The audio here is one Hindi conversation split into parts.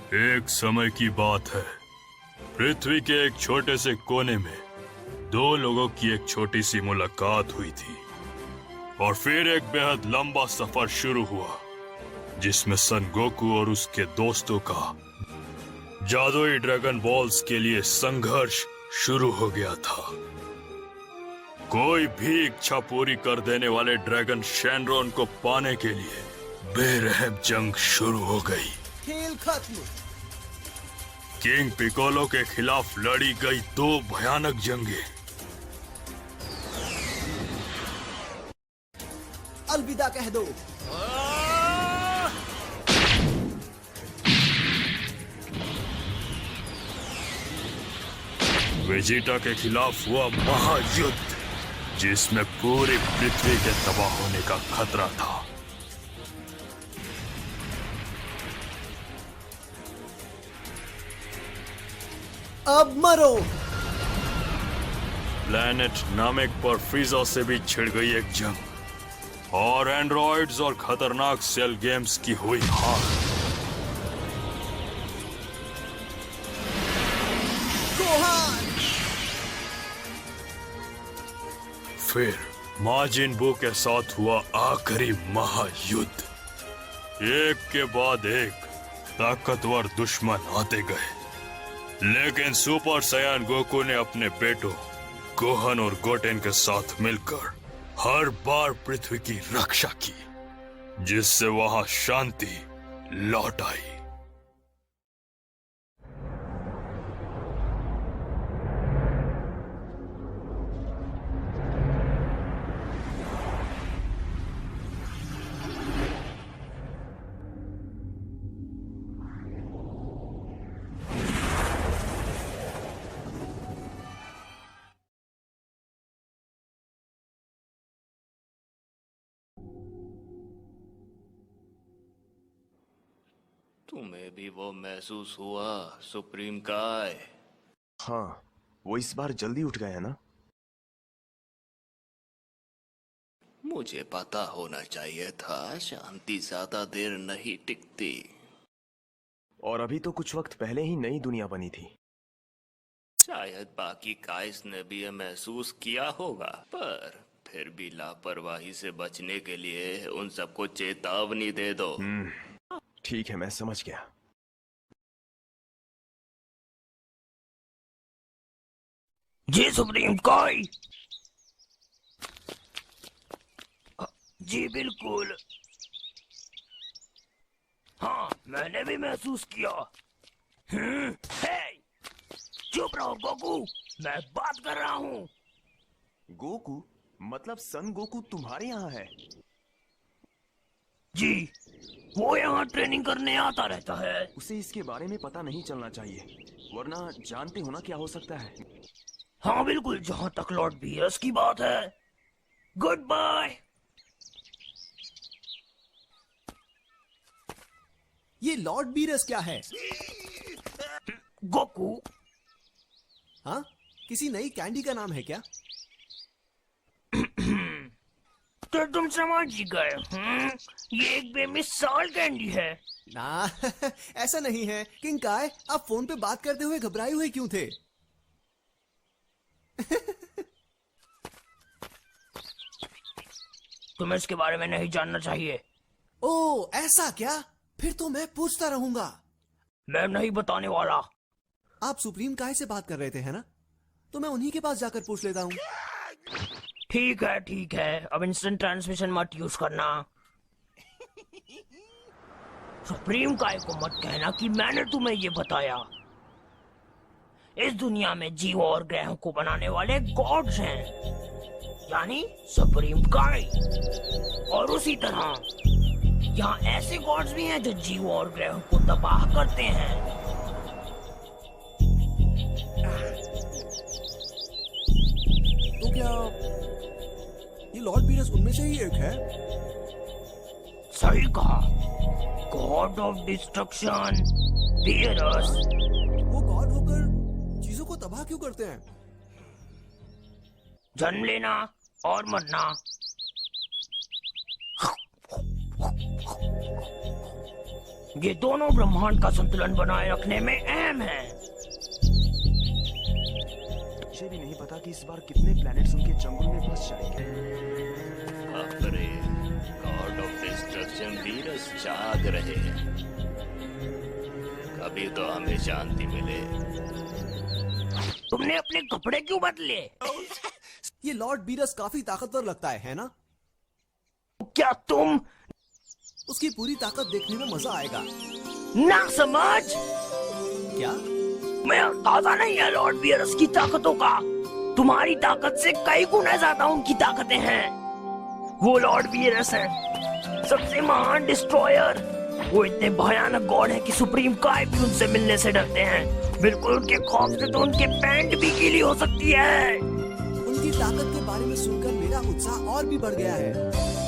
एक समय की बात है। पृथ्वी के एक छोटे से कोने में दो लोगों की एक छोटी सी मुलाकात हुई थी और फिर एक बेहद लंबा सफर शुरू हुआ जिसमें सन गोकू और उसके दोस्तों का जादुई ड्रैगन बॉल्स के लिए संघर्ष शुरू हो गया था। कोई भी इच्छा पूरी कर देने वाले ड्रैगन शेनरॉन को पाने के लिए बेरहम जंग शुरू हो गई। खेल खत्म। किंग पिकोलो के खिलाफ लड़ी गई दो भयानक जंगें। अलविदा कह दो। वेजिटा के खिलाफ हुआ महायुद्ध जिसमें पूरी पृथ्वी के तबाह होने का खतरा था। अब मरो। प्लैनेट नामेक पर फ्रीजा से भी छिड़ गई एक जंग और एंड्रॉइड्स और खतरनाक सेल गेम्स की हुई हार। गोहान। फिर माजिन बू के साथ हुआ आखिरी महायुद्ध। एक के बाद एक ताकतवर दुश्मन आते गए, लेकिन सुपर सैयन गोकू ने अपने बेटों गोहन और गोटेन के साथ मिलकर हर बार पृथ्वी की रक्षा की, जिससे वहां शांति लौट आई। तुम्हें भी वो महसूस हुआ सुप्रीम काय? हाँ, वो इस बार जल्दी उठ गए है ना। मुझे पता होना चाहिए था शांति ज्यादा देर नहीं टिकती। और अभी तो कुछ वक्त पहले ही नई दुनिया बनी थी। शायद बाकी काइस ने भी ये महसूस किया होगा, पर फिर भी लापरवाही से बचने के लिए उन सबको चेतावनी दे दो। ठीक है, मैं समझ गया। जी सुप्रीम काय। जी बिल्कुल। हाँ, मैंने भी महसूस किया। हे, चुप रहो गोकू, मैं बात कर रहा हूँ। गोकू? मतलब सन गोकू तुम्हारे यहाँ है? जी, वो यहाँ ट्रेनिंग करने आता रहता है। उसे इसके बारे में पता नहीं चलना चाहिए, वरना जानते हो ना क्या हो सकता है। हाँ बिल्कुल, जहाँ तक लॉर्ड बीरस की बात है। Goodbye. ये लॉर्ड बीरस क्या है? गोकू। हाँ, किसी नई कैंडी का नाम है क्या? तो तुम समझ ही गए। ये एक बेमिसाल कैंडी है ना। ऐसा नहीं है। किंग काय, आप फोन पे बात करते हुए घबराए हुए क्यों थे? तुम्हें इसके बारे में नहीं जानना चाहिए। ओ, ऐसा क्या? फिर तो मैं पूछता रहूंगा। मैं नहीं बताने वाला। आप सुप्रीम काय से बात कर रहे थे, है ना? तो मैं उन्हीं के पास जाकर पूछ लेता हूँ। ठीक है ठीक है, अब इंस्टेंट ट्रांसमिशन मत यूज करना। सुप्रीम काय को मत कहना कि मैंने तुम्हें ये बताया। इस दुनिया में जीवों और ग्रहों को बनाने वाले गॉड्स हैं, यानी सुप्रीम काय। और उसी तरह यहाँ ऐसे गॉड्स भी हैं जो जीवों और ग्रहों को तबाह करते हैं। तो क्या ये लॉर्ड बीरस उनमें से ही एक है? सही कहा, गॉड ऑफ डिस्ट्रक्शन बीरस। वो गॉड होकर चीजों को तबाह क्यों करते हैं? जन्म लेना और मरना। ये दोनों ब्रह्मांड का संतुलन बनाए रखने में अहम हैं। मुझे भी नहीं पता कि इस बार कितने प्लैनेट्स उनके चंगुल में फंस जाएंगे। अरे गॉड ऑफ डिस्ट्रक्शन वीरस जाग रहे हैं, कभी तो हमें शांति मिले। तुमने अपने कपड़े क्यों बदले? ये लॉर्ड बीरस काफी ताकतवर लगता है ना? क्या तुम उसकी पूरी ताकत देखने में मजा आएगा। ना समझ? क्या? मैं अंदाजा नहीं है लॉर्ड बियरस की ताकतों का। तुम्हारी ताकत से कई गुना ज्यादा उनकी ताकतें हैं। वो लॉर्ड बियरस है, सबसे महान डिस्ट्रॉयर। वो इतने भयानक गॉड हैं कि सुप्रीम काय भी उनसे मिलने से डरते हैं। बिल्कुल उनके खौफ से तो उनके पैंट भी गीली हो सकती है। उनकी ताकत के बारे में सुनकर मेरा उत्साह और भी बढ़ गया है।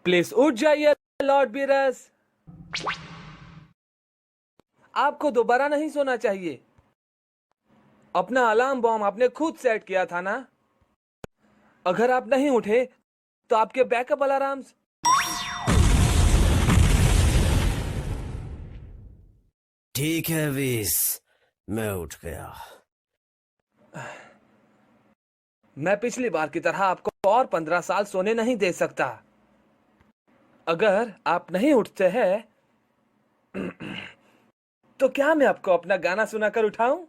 प्लीज उठ जाइए लॉर्ड बीरस। आपको दोबारा नहीं सोना चाहिए। अपना अलार्म बॉम्ब आपने खुद सेट किया था ना? अगर आप नहीं उठे तो आपके बैकअप अलार्म्स। ठीक है वीस, मैं उठ गया। मैं पिछली बार की तरह आपको और 15 साल सोने नहीं दे सकता। अगर आप नहीं उठते हैं तो क्या मैं आपको अपना गाना सुनाकर उठाऊं?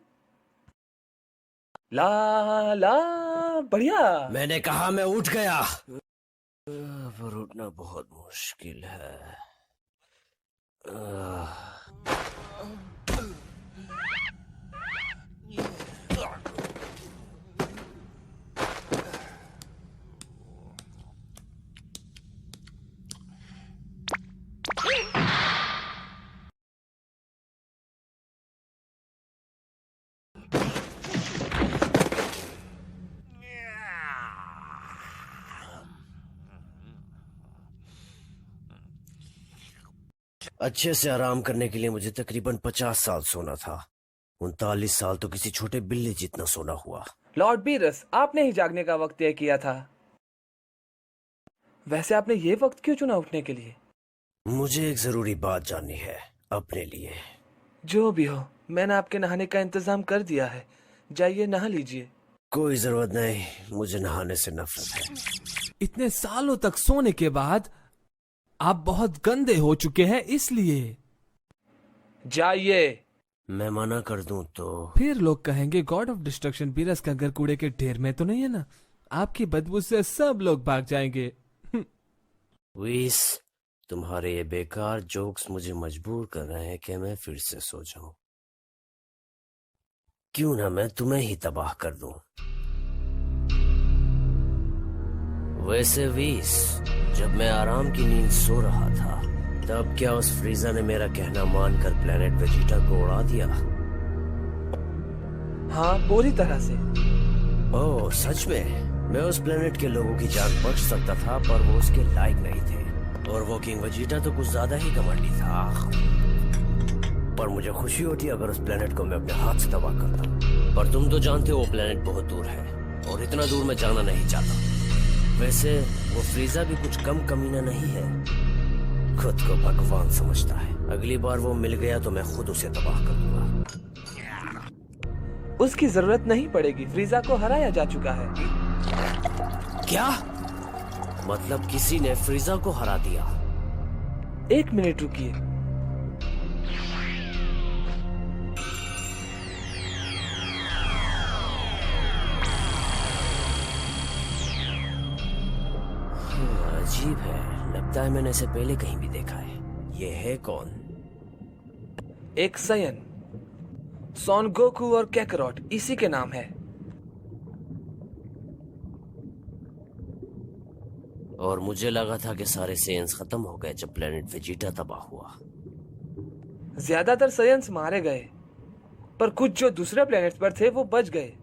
ला ला, बढ़िया। मैंने कहा मैं उठ गया, पर उठना बहुत मुश्किल है। अच्छे से आराम करने के लिए मुझे तकरीबन 50 साल सोना था। 39 साल तो किसी छोटे बिल्ली जितना सोना हुआ। लॉर्ड बीरस, आपने ही जागने का वक्त तय किया था। वैसे आपने ये वक्त क्यों चुना उठने के लिए? मुझे एक जरूरी बात जाननी है अपने लिए। जो भी हो, मैंने आपके नहाने का इंतजाम कर दिया है। जाइए नहा लीजिए। कोई जरूरत नहीं, मुझे नहाने से नफरत है। इतने सालों तक सोने के बाद आप बहुत गंदे हो चुके हैं, इसलिए जाइए। मैं मना कर दूं तो? फिर लोग कहेंगे गॉड ऑफ डिस्ट्रक्शन बीरस का घर कूड़े के ढेर में तो नहीं है ना। आपकी बदबू से सब लोग भाग जाएंगे। वीस, तुम्हारे ये बेकार जोक्स मुझे मजबूर कर रहे हैं कि मैं फिर से सो जाऊं। क्यों ना मैं तुम्हें ही तबाह कर दूं। वैसे वीस, जब मैं आराम की नींद सो रहा था तब क्या उस फ्रीजा ने मेरा कहना मानकर प्लेनेट वेजिटा को उड़ा दिया? हाँ, पूरी तरह से। ओह सच में? मैं उस प्लेनेट के लोगों की जान बच सकता था, पर वो उसके लायक नहीं थे। और वो किंग वेजिटा तो कुछ ज्यादा ही घमंडी था। पर मुझे खुशी होती अगर उस प्लेनेट को मैं अपने हाथ से तबाह करता। पर तुम तो जानते हो वो प्लेनेट बहुत दूर है और इतना दूर मैं जाना नहीं चाहता। वैसे वो फ्रीजा भी कुछ कम कमीना नहीं है, खुद को भगवान समझता है। अगली बार वो मिल गया तो मैं खुद उसे तबाह कर दूंगा। उसकी जरूरत नहीं पड़ेगी, फ्रीजा को हराया जा चुका है। क्या मतलब किसी ने फ्रीजा को हरा दिया? 1 मिनट रुकिए। अजीब है, लगता है मैंने इसे पहले कहीं भी देखा है। ये है कौन? एक सायन, सोन गोकू और कैकरॉट इसी के नाम है। और मुझे लगा था कि सारे सेयंस खत्म हो गए जब प्लेनेट वेजिटा तबाह हुआ। ज्यादातर सायंस मारे गए, पर कुछ जो दूसरे प्लेनेट्स पर थे वो बच गए।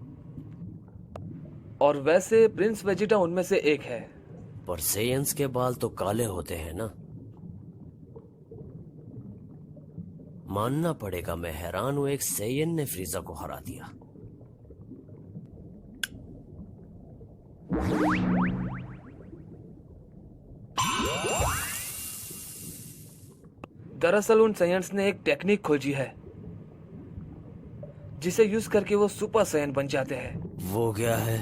और वैसे प्रिंस वेजिटा उनमें से एक है। पर सेयंस के बाल तो काले होते हैं ना। मानना पड़ेगा, मैं हैरान हूं एक सेयन ने फ्रीजा को हरा दिया। दरअसल उन सायंस ने एक टेक्निक खोजी है जिसे यूज करके वो सुपर सायन बन जाते हैं। वो क्या है?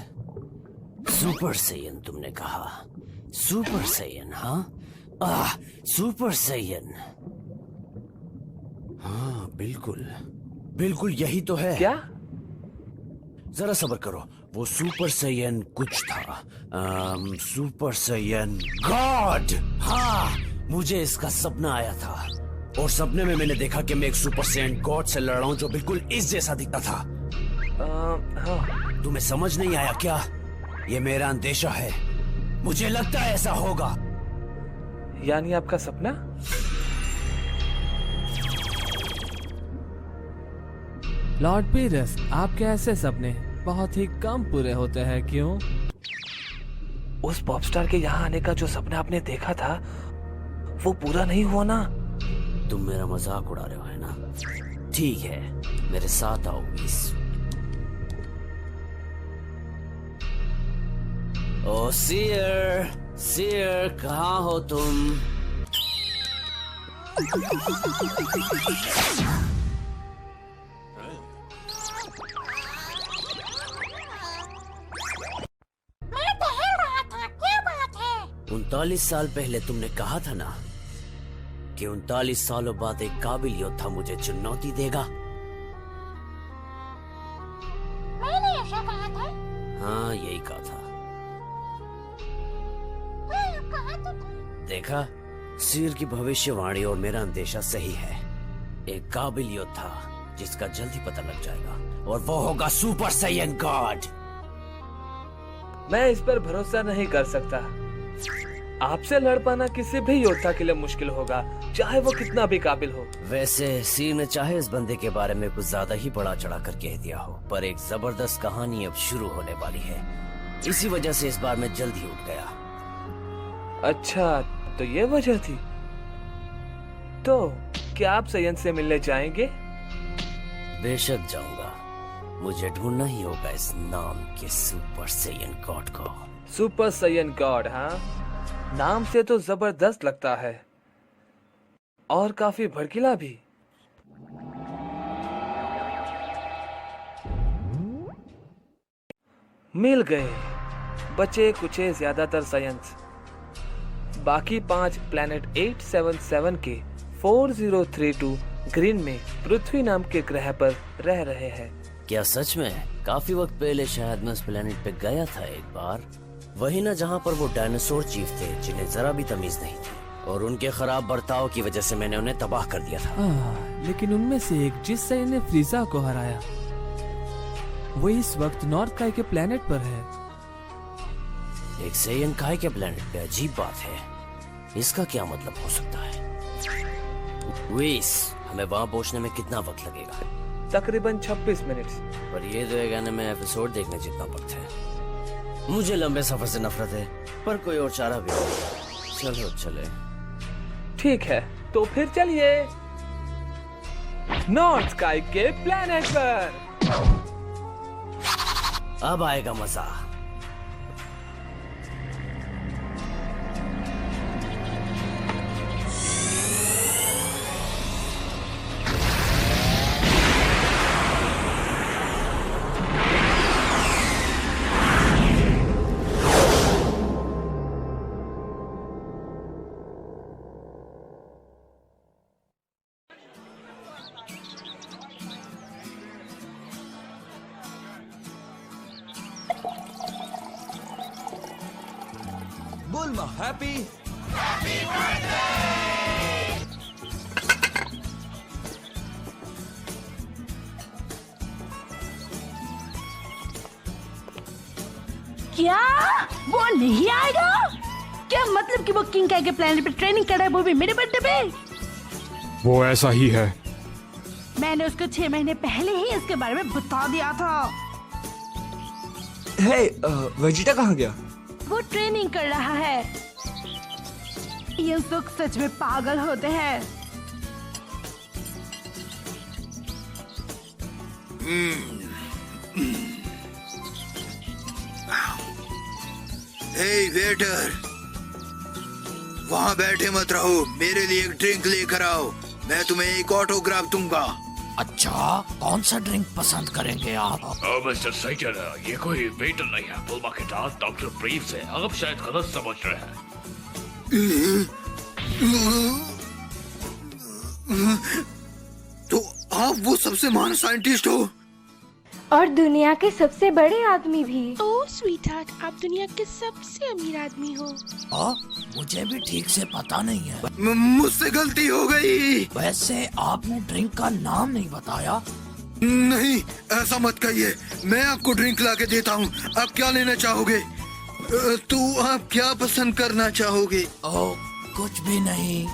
सुपर सेयन तुमने कहा? Super Saiyan? हाँ, सुपर सेयन। हाँ बिल्कुल बिल्कुल यही तो है। क्या? जरा सब्र करो, वो सुपर सैयन कुछ था। Super Saiyan God. हाँ, मुझे इसका सपना आया था और सपने में मैंने देखा कि मैं एक सुपर सैयन गॉड से लड़ रहा हूँ जो बिल्कुल इस जैसा दिखता था। हाँ। तुम्हें समझ नहीं आया क्या? ये मेरा अंदेशा है, मुझे लगता है ऐसा होगा। यानी आपका सपना? लॉर्ड पीरस, आपके ऐसे सपने बहुत ही कम पूरे होते हैं, क्यों? उस पॉपस्टार के यहाँ आने का जो सपना आपने देखा था वो पूरा नहीं हुआ ना? तुम मेरा मजाक उड़ा रहे हो है ना? ठीक है, मेरे साथ आओ प्लीज। ओ सीयर, सीयर कहाँ हो तुम? मैं टहल रहा था, क्या बात है? 39 साल पहले तुमने कहा था ना कि 39 सालों बाद एक काबिल योद्धा मुझे चुनौती देगा। मैंने ऐसा कहा था? हाँ, यही कहा था। हाँ, कहा तो था। देखा, सीर की भविष्यवाणी और मेरा अंदेशा सही है। एक काबिल योद्धा जिसका जल्दी पता लग जाएगा और वो होगा सुपर सैयन गॉड। मैं इस पर भरोसा नहीं कर सकता। आपसे लड़ पाना किसी भी योद्धा के लिए मुश्किल होगा, चाहे वो कितना भी काबिल हो। वैसे सीर ने चाहे इस बंदे के बारे में कुछ ज्यादा ही बड़ा चढ़ा कर कह दिया हो, पर एक जबरदस्त कहानी अब शुरू होने वाली है। इसी वजह से इस बार मैं जल्दी उठ गया। अच्छा, तो ये वजह थी। तो क्या आप सैयन से मिलने जाएंगे? बेशक जाऊंगा। मुझे ढूंढना ही होगा इस नाम के सुपर सैयन गॉड को। Super Saiyan God? हाँ, नाम से तो जबरदस्त लगता है और काफी भड़कीला भी। मिल गए बचे कुचे ज्यादातर साइंस। बाकी 5 प्लैनेट 877 के 4032 ग्रीन में पृथ्वी नाम के ग्रह पर रह रहे हैं। क्या सच में? काफी वक्त पहले शायद मैं उस प्लेनेट पे गया था एक बार। वही ना जहाँ पर वो डायनासोर चीफ थे जिन्हें जरा भी तमीज नहीं थी और उनके खराब बर्ताव की वजह से मैंने उन्हें तबाह कर दिया था। लेकिन उनमें से एक जिस सैयन ने फ्रीजा को हराया वो इस वक्त नॉर्थ काई के प्लेनेट पर है। एक सैयन काई के प्लेनेट पे? अजीब बात है। इसका क्या मतलब हो सकता है? वेस, हमें वहाँ पहुँचने में कितना वक्त लगेगा? तकरीबन 26 मिनट। पर ये तो एक एनिमे एपिसोड देखने जितना वक्त है। मुझे लंबे सफर से नफरत है, पर कोई और चारा भी नहीं। चलो चले। ठीक है, तो फिर चलिए नॉर्थ स्काई के प्लेनेट पर। अब आएगा मजा। बुल्मा हैप्पी क्या वो नहीं आएगा? क्या मतलब कि वो किंग काय के प्लेनेट पे ट्रेनिंग कर रहा है, वो भी मेरे बर्थडे पे? वो ऐसा ही है। मैंने उसको 6 महीने पहले ही इसके बारे में बता दिया था। हे, वेजिटा कहाँ गया? वो ट्रेनिंग कर रहा है। ये लोग सच में पागल होते हैं। हे वेटर, वहाँ बैठे मत रहो, मेरे लिए एक ड्रिंक लेकर आओ। मैं तुम्हें एक ऑटोग्राफ दूंगा। अच्छा, कौन सा ड्रिंक पसंद करेंगे आप? मिस्टर साइटर, ये कोई वेटर नहीं है। बुल्मा के साथ डॉक्टर प्रीव्स है। आप शायद गलत समझ रहे हैं। तो आप वो सबसे महान साइंटिस्ट हो और दुनिया के सबसे बड़े आदमी भी। ओह स्वीटहार्ट, आप दुनिया के सबसे अमीर आदमी हो। मुझे भी ठीक से पता नहीं है। मुझसे गलती हो गई। वैसे आपने ड्रिंक का नाम नहीं बताया। नहीं, ऐसा मत कहिए। मैं आपको ड्रिंक ला के देता हूँ। आप क्या लेना चाहोगे? तो आप क्या पसंद करना चाहोगे? ओह, कुछ भी नहीं।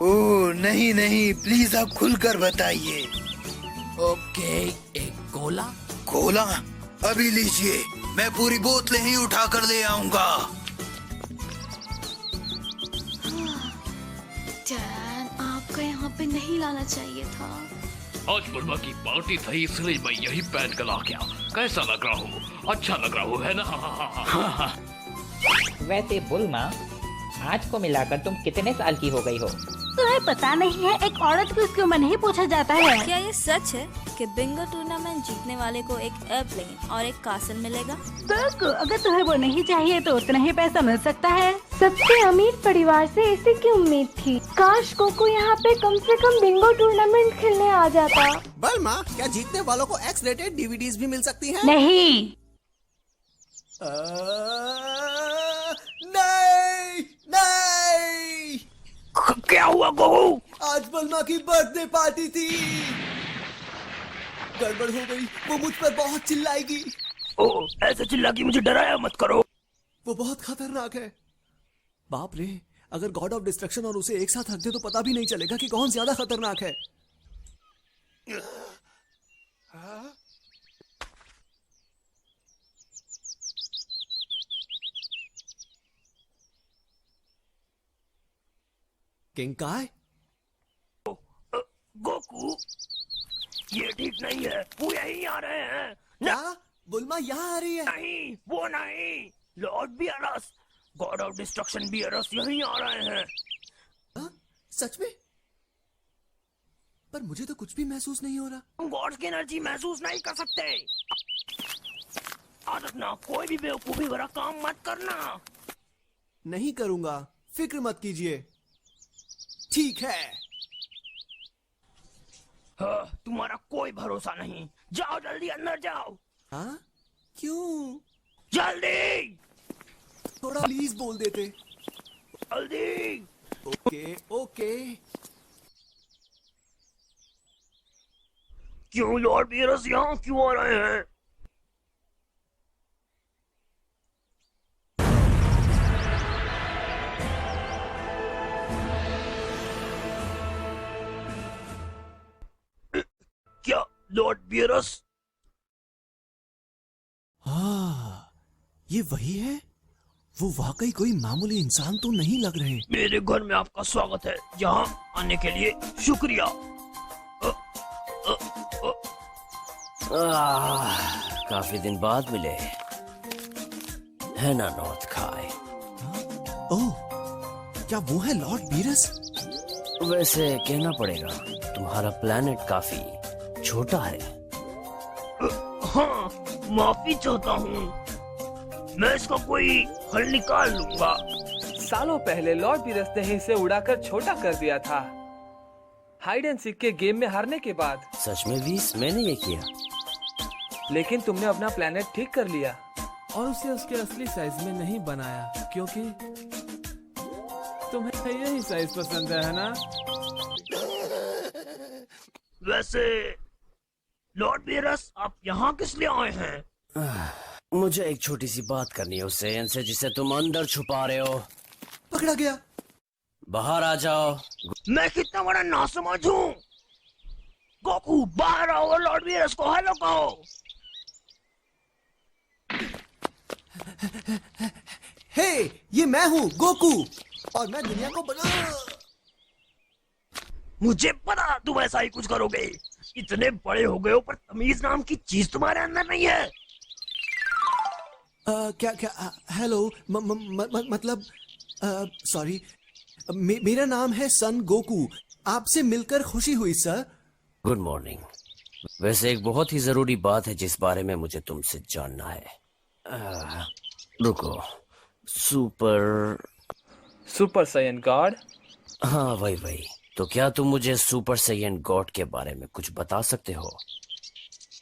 ओह नहीं नहीं, प्लीज आप खुलकर बताइए। ओके, एक कोला। कोला? अभी लीजिए, मैं पूरी बोतलें ही उठा कर ले आऊंगा। डैन, आपका यहाँ पे नहीं लाना चाहिए था। आज बुल्मा की पार्टी थी, इसलिए मैं यही पहन कर आ गया। कैसा लग रहा हूँ? अच्छा लग रहा हूँ, है ना? वैसे बुल्मा, आज को मिलाकर तुम कितने साल की हो गई हो? तुम्हें पता नहीं है, एक औरत को इसकी उम्र नहीं पूछा जाता है। क्या ये सच है कि बिंगो टूर्नामेंट जीतने वाले को एक एयरप्लेन और एक कासल मिलेगा? बिल्कुल, अगर तुम्हें वो नहीं चाहिए तो उतना ही पैसा मिल सकता है। सबसे अमीर परिवार से इसे की उम्मीद थी। काश कोको यहाँ पे कम से कम बिंगो टूर्नामेंट खेलने आ जाता। बल्मा, क्या जीतने वालों को एक्स रेटेड डीवीडीज भी मिल सकती हैं? नहीं। नहीं नहीं, क्या हुआ गोगू? आज बल्मा की बर्थडे पार्टी थी। गड़बड़ हो गई, वो मुझ पर बहुत चिल्लाएगी। ओह, ऐसे चिल्ला के मुझे डराया मत करो। वो बहुत खतरनाक है। बाप रे, अगर गॉड ऑफ डिस्ट्रक्शन और उसे एक साथ रख दे तो पता भी नहीं चलेगा कि कौन ज्यादा खतरनाक है। किंग काय? गोकू, ये ठीक नहीं है। वो यहीं आ रहे हैं। क्या? बुल्मा यहाँ आ रही है? नहीं, वो नहीं। लॉर्ड बियरस, गॉड ऑफ डिस्ट्रक्शन बियरस यहीं आ रहे हैं। सच में? पर मुझे तो कुछ भी महसूस नहीं हो रहा। तुम गॉड्स की एनर्जी महसूस नहीं कर सकते। याद रखना, कोई भी बेवकूफी भरा काम मत करना। नहीं करूंगा, फिक्र मत कीजिए। ठीक है। तुम्हारा कोई भरोसा नहीं। जाओ जल्दी अंदर जाओ। हाँ? क्यों? जल्दी। थोड़ा प्लीज बोल देते। जल्दी। Okay okay. क्यों लॉर्ड बियरस यहाँ क्यों आ रहे हैं? क्या लॉर्ड बियरस? हाँ, ये वही है। वो वाकई कोई मामूली इंसान तो नहीं लग रहे। मेरे घर में आपका स्वागत है, यहाँ आने के लिए शुक्रिया। काफी दिन बाद मिले है ना नॉर्थ काई। ओह, क्या वो है लॉर्ड बीरस? वैसे कहना पड़ेगा तुम्हारा प्लेनेट काफी छोटा है। हाँ, माफी चाहता हूँ, मैं इसका कोई हल निकाल लूंगा। सालों पहले लॉर्ड बीरस ने इसे उड़ाकर छोटा कर दिया था, हाइड एंड सीक के गेम में हारने के बाद। सच में वीस, मैंने ये किया। लेकिन तुमने अपना प्लेनेट ठीक कर लिया और उसे उसके असली साइज में नहीं बनाया, क्योंकि तुम्हें यही साइज पसंद है ना? वैसे लॉर्ड बीरस, आप यहाँ किस लिए आए हैं? मुझे एक छोटी सी बात करनी है उससे, इनसे जिसे तुम अंदर छुपा रहे हो। पकड़ा गया। बाहर आ जाओ। मैं कितना बड़ा नासमझ हूँ। गोकू बाहर आओ और लॉर्ड बीरस को हेलो कहो। हे, ये मैं हूँ गोकू और मैं दुनिया को बना। मुझे पता तुम ऐसा ही कुछ करोगे। इतने बड़े हो गए हो पर तमीज नाम की चीज तुम्हारे अंदर नहीं है। क्या हेलो मतलब सॉरी, मेरा नाम है सन गोकू। आपसे मिलकर खुशी हुई सर। Good morning. वैसे एक बहुत ही जरूरी बात है जिस बारे में मुझे तुमसे जानना है। रुको, सुपर साइयन गॉड? हाँ वही। तो क्या तुम मुझे सुपर साइयन गॉड के बारे में कुछ बता सकते हो?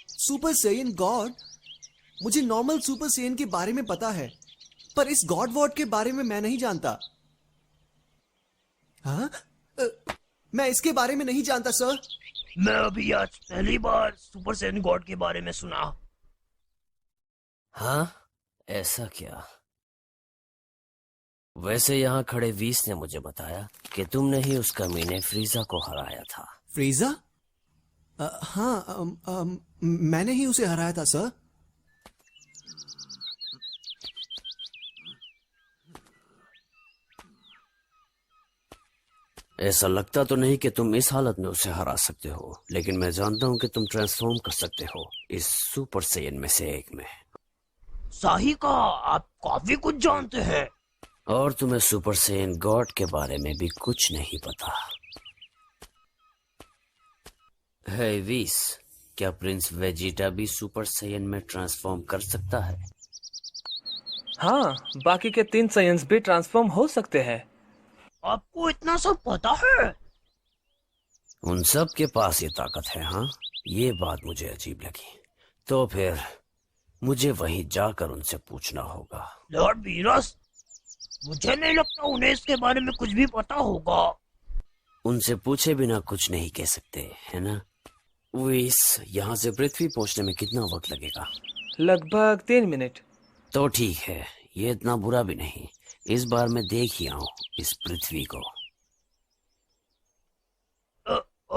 Super Saiyan god? मुझे नॉर्मल सुपर साइयन के बारे में पता है, पर इस गॉड वॉर्ड के बारे में मैं नहीं जानता। हाँ? मैं इसके बारे में नहीं जानता सर। मैं अभी आज पहली बार सुपर साइयन गॉड के बारे में सुना। हाँ, ऐसा क्या? वैसे यहाँ खड़े वीस ने मुझे बताया कि तुमने ही उस कमीने फ्रीजा को हराया था। फ्रीजा? हाँ, मैंने ही उसे हराया था सर। ऐसा लगता तो नहीं कि तुम इस हालत में उसे हरा सकते हो, लेकिन मैं जानता हूँ कि तुम ट्रांसफॉर्म कर सकते हो इस सुपर साइयन में से एक में। सही कहा, आप काफी कुछ जानते हैं। और तुम्हें सुपर साइयन गॉड के बारे में भी कुछ नहीं पता। है वीस, क्या प्रिंस वेजिटा भी सुपर साइयन में ट्रांसफॉर्म कर सकता है? हाँ, बाकी के 3 साइयन्स भी ट्रांसफॉर्म हो सकते हैं। आपको इतना सब पता है? उन सब के पास ये ताकत है। हाँ, ये बात मुझे अजीब लगी। तो फिर मुझे वहीं जाकर उनसे पूछना होगा। लॉर्ड बीरस, मुझे नहीं लगता उन्हें इसके बारे में कुछ भी पता होगा। उनसे पूछे बिना कुछ नहीं कह सकते, है ना? वीस, यहाँ से पृथ्वी पहुँचने में कितना वक्त लगेगा? लगभग 3 मिनट। तो ठीक है, ये इतना बुरा भी नहीं। इस बार मैं देख ही आऊं इस पृथ्वी को।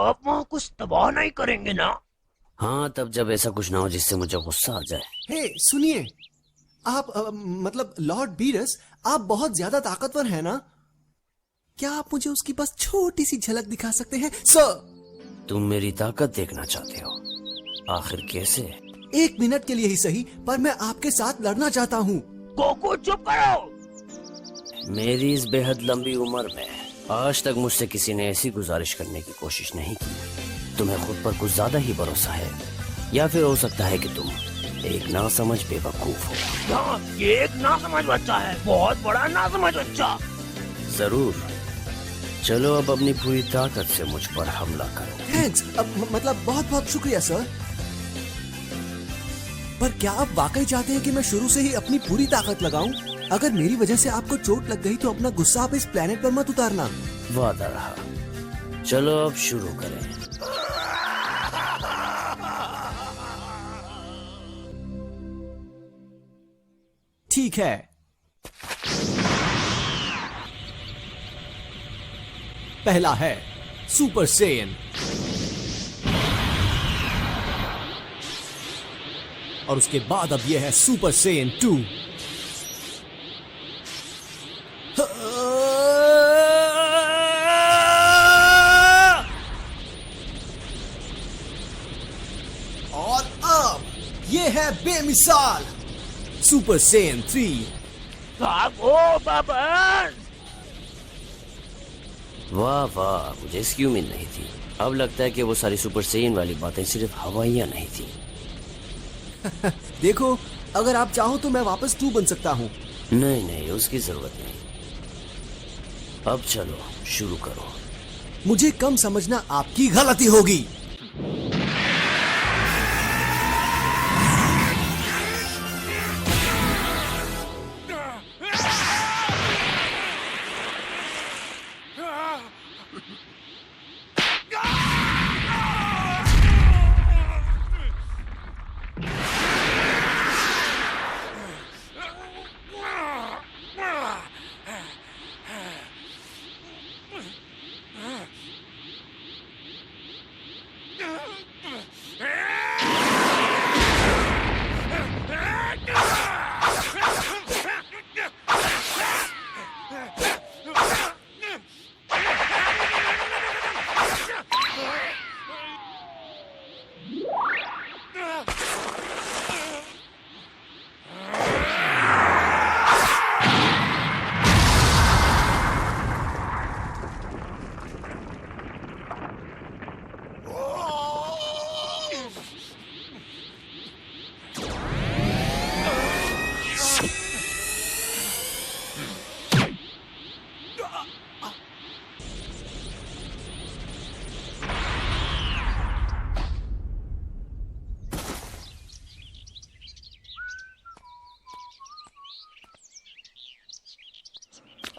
आप वहाँ कुछ तबाह नहीं करेंगे ना? हाँ, तब जब ऐसा कुछ ना हो जिससे मुझे गुस्सा आ जाए। हे, सुनिए, आप मतलब लॉर्ड बीरस, आप बहुत ज्यादा ताकतवर हैं ना? क्या आप मुझे उसकी बस छोटी सी झलक दिखा सकते हैं सर? तुम मेरी ताकत देखना चाहते हो? आखिर कैसे? 1 मिनट के लिए ही सही, पर मैं आपके साथ लड़ना चाहता हूँ। गोकू चुप करो। मेरी इस बेहद लंबी उम्र में आज तक मुझसे किसी ने ऐसी गुजारिश करने की कोशिश नहीं की। तुम्हें खुद पर कुछ ज्यादा ही भरोसा है, या फिर हो सकता है कि तुम एक नासमझ बेवकूफ हो। हाँ, ये एक नासमझ बच्चा है, बहुत बड़ा नासमझ बच्चा। जरूर। चलो अब अपनी पूरी ताकत से मुझ पर हमला करो। थैंक्स, मतलब बहुत बहुत शुक्रिया सर। पर क्या आप वाकई चाहते हैं कि मैं शुरू से ही अपनी पूरी ताकत लगाऊं? अगर मेरी वजह से आपको चोट लग गई तो अपना गुस्सा आप इस प्लेनेट पर मत उतारना। वादा रहा। चलो अब शुरू करें। ठीक है। पहला है सुपर सेयन, और उसके बाद अब यह है सुपर सेयन 2। ये है बेमिसाल सुपर सेन 3। भागो बबन। वाह वाह, मुझे इसकी उम्मीद नहीं थी। अब लगता है कि वो सारी सुपर सेन वाली बातें सिर्फ हवाइयाँ नहीं थी। देखो, अगर आप चाहो तो मैं वापस 2 बन सकता हूँ। नहीं नहीं, उसकी जरूरत नहीं। अब चलो शुरू करो। मुझे कम समझना आपकी गलती होगी।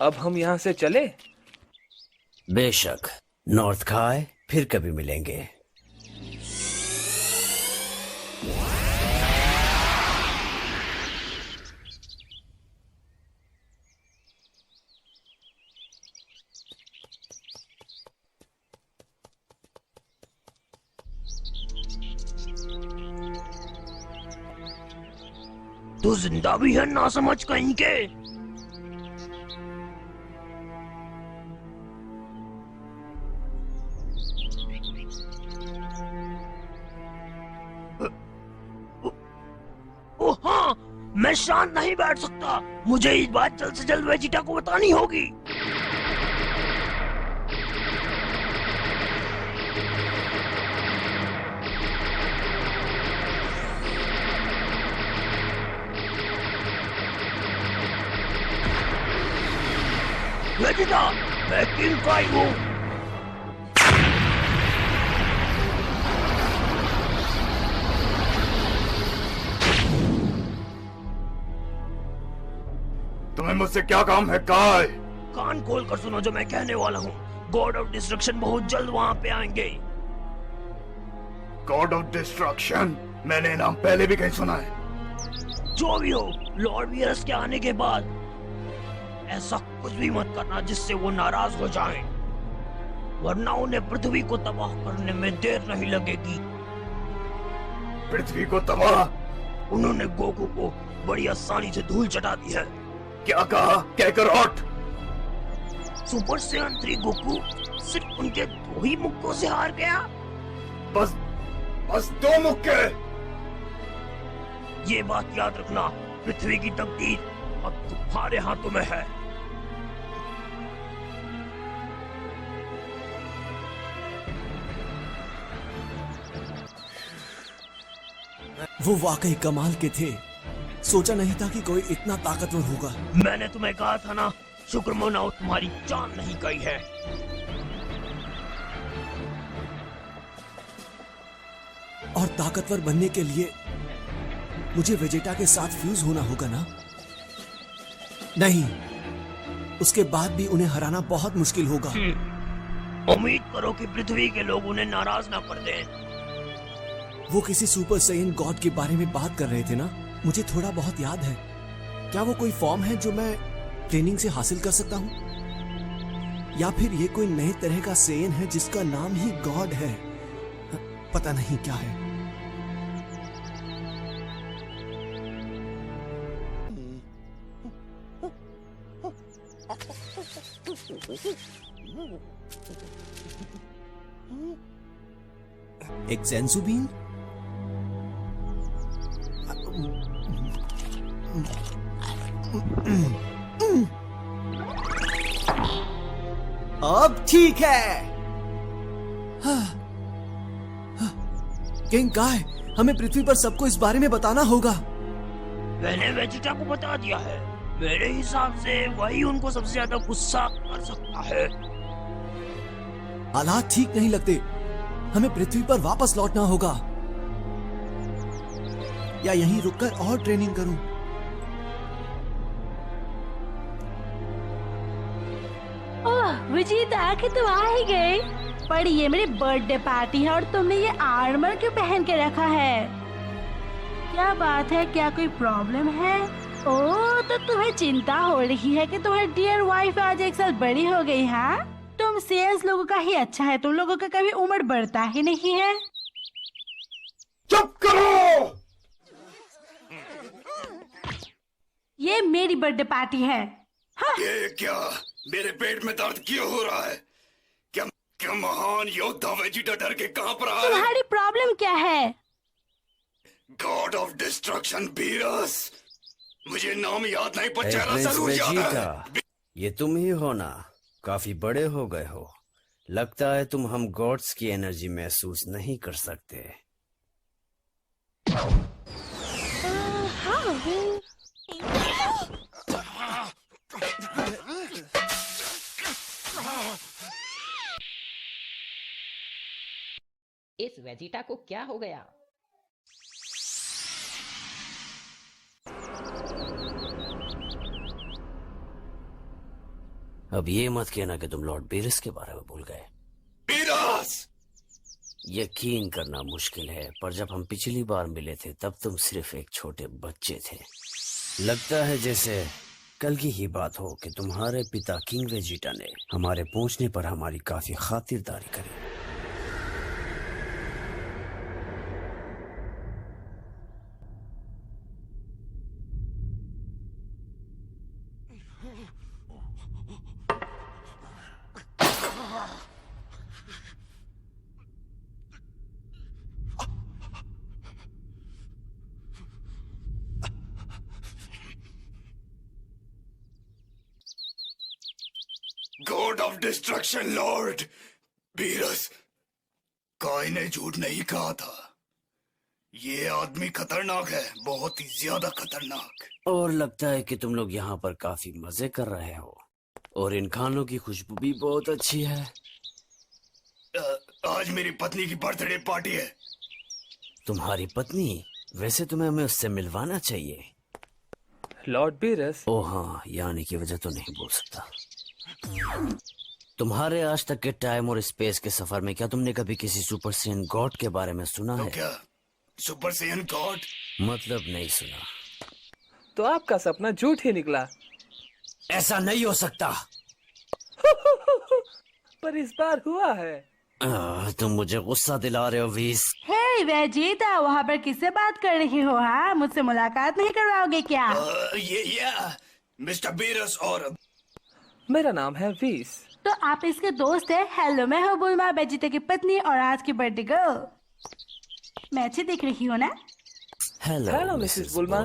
अब हम यहाँ से चले? बेशक। नॉर्थ खाए, फिर कभी मिलेंगे। तू जिंदा भी है ना समझ कहीं के? मैं शांत नहीं बैठ सकता। मुझे इस बात जल्द से जल्द वेजिटा को बतानी होगी। वेजिटा, मैं किंग काई हूँ। तुम्हें मुझसे क्या काम है काय? कान खोल कर सुनो जो मैं कहने वाला हूँ। गॉड ऑफ डिस्ट्रक्शन बहुत जल्द वहाँ पे आएंगे। God of destruction? मैंने नाम पहले भी कहीं सुना है। जो भी हो, लॉर्ड वीरस के आने के बाद ऐसा कुछ भी मत करना जिससे वो नाराज हो जाएं, वरना उन्हें पृथ्वी को तबाह करने में देर नहीं लगेगी। पृथ्वी को तबाह? उन्होंने गोकू को बड़ी आसानी से धूल चटा दी है। क्या कहा? कैकरॉट? सुपर सेन 3 गोकू सिर्फ उनके 2 ही मुक्कों से हार गया। बस 2 मुक्के? ये बात याद रखना, पृथ्वी की तकदीर अब तुम्हारे हाथों में है। वो वाकई कमाल के थे। सोचा नहीं था कि कोई इतना ताकतवर होगा। मैंने तुम्हें कहा था ना, शुक्र मनाओ तुम्हारी जान नहीं गई है। और ताकतवर बनने के लिए मुझे वेजेटा के साथ फ्यूज होना होगा ना? नहीं, उसके बाद भी उन्हें हराना बहुत मुश्किल होगा। उम्मीद करो कि पृथ्वी के लोग उन्हें नाराज ना कर दें। वो किसी सुपर सेन गॉड के बारे में बात कर रहे थे ना? मुझे थोड़ा बहुत याद है। क्या वो कोई फॉर्म है जो मैं ट्रेनिंग से हासिल कर सकता हूँ? या फिर ये कोई नए तरह का सेन है जिसका नाम ही गॉड है? पता नहीं क्या है। एक ज़ेन्सू बीन? अब ठीक है। किंग काय, हमें पृथ्वी पर सबको इस बारे में बताना होगा। मैंने वेजिटा को बता दिया है। मेरे हिसाब से वही उनको सबसे ज्यादा गुस्सा कर सकता है। हालात ठीक नहीं लगते। हमें पृथ्वी पर वापस लौटना होगा, या यहीं रुककर और ट्रेनिंग करूं। ओह विजीता, आखिर तुम आ ही गए। पर ये मेरी बर्थडे पार्टी है और तुमने ये आर्मर क्यों पहन के रखा है? क्या बात है, क्या कोई प्रॉब्लम है? ओह, तो तुम्हें चिंता हो रही है कि तुम्हारी डियर वाइफ आज 1 साल बड़ी हो गई। हाँ, तुम सेल्स लोगों का ही अच्छा है, तुम लोगों का कभी उम्र बढ़ता ही नहीं है। चुप करो। ये मेरी बर्थडे पार्टी है। हाँ। ये क्या, मेरे पेट में दर्द क्यों हो रहा है? क्या महान योद्धा वेजिटा डर के कांप रहा है? तुम्हारी प्रॉब्लम क्या है? God of destruction Beerus. मुझे नाम याद नहीं पर चेहरा प्रिंस जरूर याद वेजिटा, है। ये तुम ही हो ना? काफी बड़े हो गए हो। लगता है तुम हम गॉड्स की एनर्जी महसूस नहीं कर सकते। इस वेजिटा को क्या हो गया? अब ये मत कहना कि तुम लॉर्ड बीरस के बारे में भूल गए। बीरस! यकीन करना मुश्किल है, पर जब हम पिछली बार मिले थे तब तुम सिर्फ एक छोटे बच्चे थे। लगता है जैसे कल की ही बात हो कि तुम्हारे पिता किंग वेजिटा ने हमारे पहुंचने पर हमारी काफी खातिरदारी करी। God of destruction Lord Beerus, काय ने झूठ नहीं कहा था। ये आदमी खतरनाक है, बहुत ही ज्यादा खतरनाक। और लगता है कि तुम लोग यहाँ पर काफी मजे कर रहे हो, और इन खानों की खुशबू भी बहुत अच्छी है। आज मेरी पत्नी की बर्थडे पार्टी है। तुम्हारी पत्नी? वैसे तुम्हें हमें उससे मिलवाना चाहिए। Lord Beerus? ओ हाँ, यानी की वजह तो नहीं बोल सकता। तुम्हारे आज तक के टाइम और स्पेस के सफर में क्या तुमने कभी किसी सुपर सेन गॉड के बारे में सुना है? क्या सुपर सेन गॉड? मतलब नहीं सुना। तो आपका सपना झूठ ही निकला। ऐसा नहीं हो सकता। पर इस बार हुआ है। तुम मुझे गुस्सा दिला रहे हो वीस। हे वेजिटा, वहाँ पर किससे बात कर रही हो? हाँ, मुझसे मुलाकात नहीं करवाओगे क्या? ये मिस्टर बीरस और मेरा नाम है वीस। तो आप इसके दोस्त हैं? हेलो, मैं हूँ बुल्मा, वेजिटा की पत्नी और आज की बर्थडे गर्ल। मैं अच्छी दिख रही हूँ ना? Hello Mrs बुल्मा।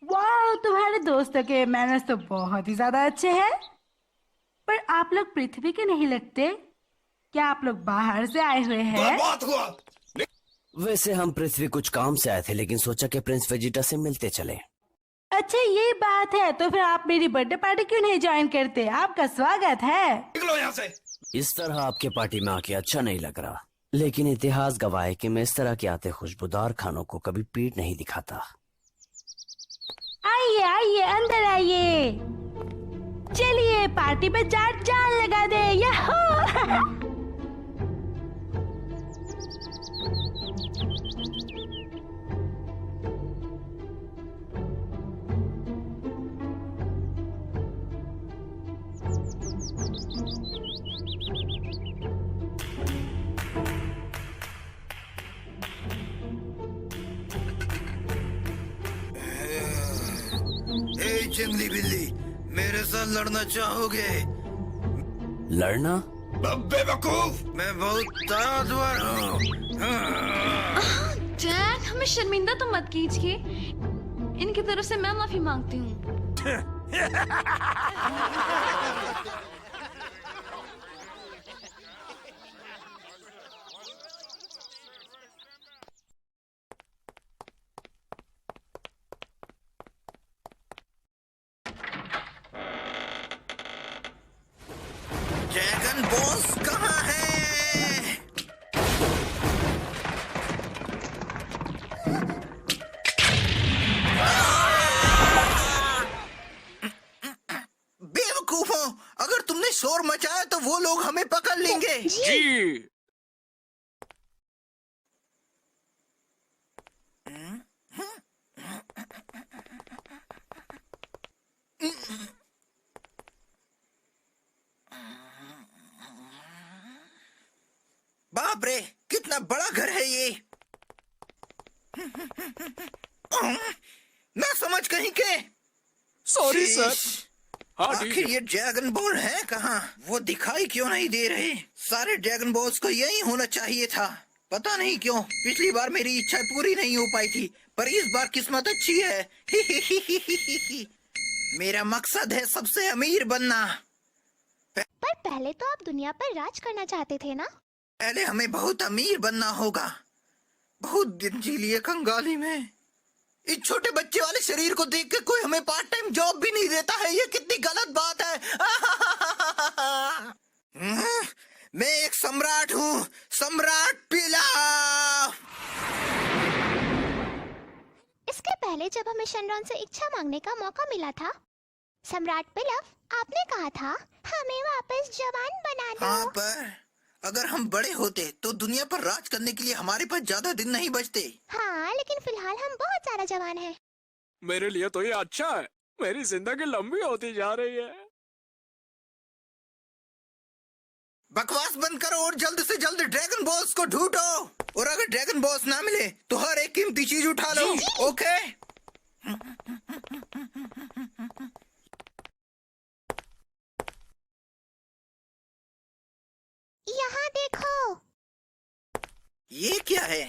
वाह, तुम्हारे दोस्तों के मैनर्स तो बहुत ही ज्यादा अच्छे हैं। पर आप लोग पृथ्वी के नहीं लगते। क्या आप लोग बाहर से आए हुए हैं? बात हुआ। वैसे हम पृथ्वी कुछ काम से आए थे, लेकिन सोचा कि प्रिंस वेजिटा से मिलते चले। अच्छा, ये बात है। तो फिर आप मेरी बर्थडे पार्टी क्यों नहीं ज्वाइन करते? आपका स्वागत है। निकलो यहाँ से। इस तरह आपके पार्टी में आके अच्छा नहीं लग रहा, लेकिन इतिहास गवाह है कि मैं इस तरह के आते खुशबूदार खानों को कभी पीठ नहीं दिखाता। आइए आइए, अंदर आइए। चलिए पार्टी पे जान लगा दे। याहू! जंगली बिल्ली, मेरे साथ लड़ना चाहोगे? लड़ना? बेवकूफ, मैं बहुत ताकतवर हूँ। डैड, हमें शर्मिंदा तो मत कीजिए। इनकी तरफ से मैं माफी मांगती हूँ। ड्रैगन बॉस कहाँ है? बेवकूफों, अगर तुमने शोर मचाया तो वो लोग हमें पकड़ लेंगे। जी। बाप रे, कितना बड़ा घर है ये। ना समझ कहीं के। Sorry sir. शीश। हाँ, ठीक आखिर है। ये ड्रैगन बॉल है कहाँ? वो दिखाई क्यों नहीं दे रहे? सारे ड्रैगन बॉल्स को यही होना चाहिए था। पता नहीं क्यों पिछली बार मेरी इच्छा पूरी नहीं हो पाई थी, पर इस बार किस्मत अच्छी है। मेरा मकसद है सबसे अमीर बनना। पर पहले तो आप दुनिया पर राज करना चाहते थे ना? पहले हमें बहुत अमीर बनना होगा। बहुत दिन जी लिए कंगाली में। इस छोटे बच्चे वाले शरीर को देख के कोई हमें पार्ट टाइम जॉब भी नहीं देता है। ये कितनी गलत बात है। मैं एक सम्राट हूँ, सम्राट पिलाव। इसके पहले जब हमें शनरॉन से इच्छा मांगने का मौका मिला था, सम्राट पिलव, आपने कहा था हमें वापस जवान बना दो। हाँ, पर अगर हम बड़े होते तो दुनिया पर राज करने के लिए हमारे पास ज्यादा दिन नहीं बचते। हाँ, लेकिन फिलहाल हम बहुत सारा जवान हैं। मेरे लिए तो ये अच्छा है। मेरी जिंदगी लंबी होती जा रही है। बकवास बंद करो और जल्द से जल्द ड्रैगन बॉल्स को ढूंढो। और अगर ड्रैगन बॉल्स ना मिले तो हर एक कीमती चीज उठा लो। ओके? यहाँ देखो। ये क्या है?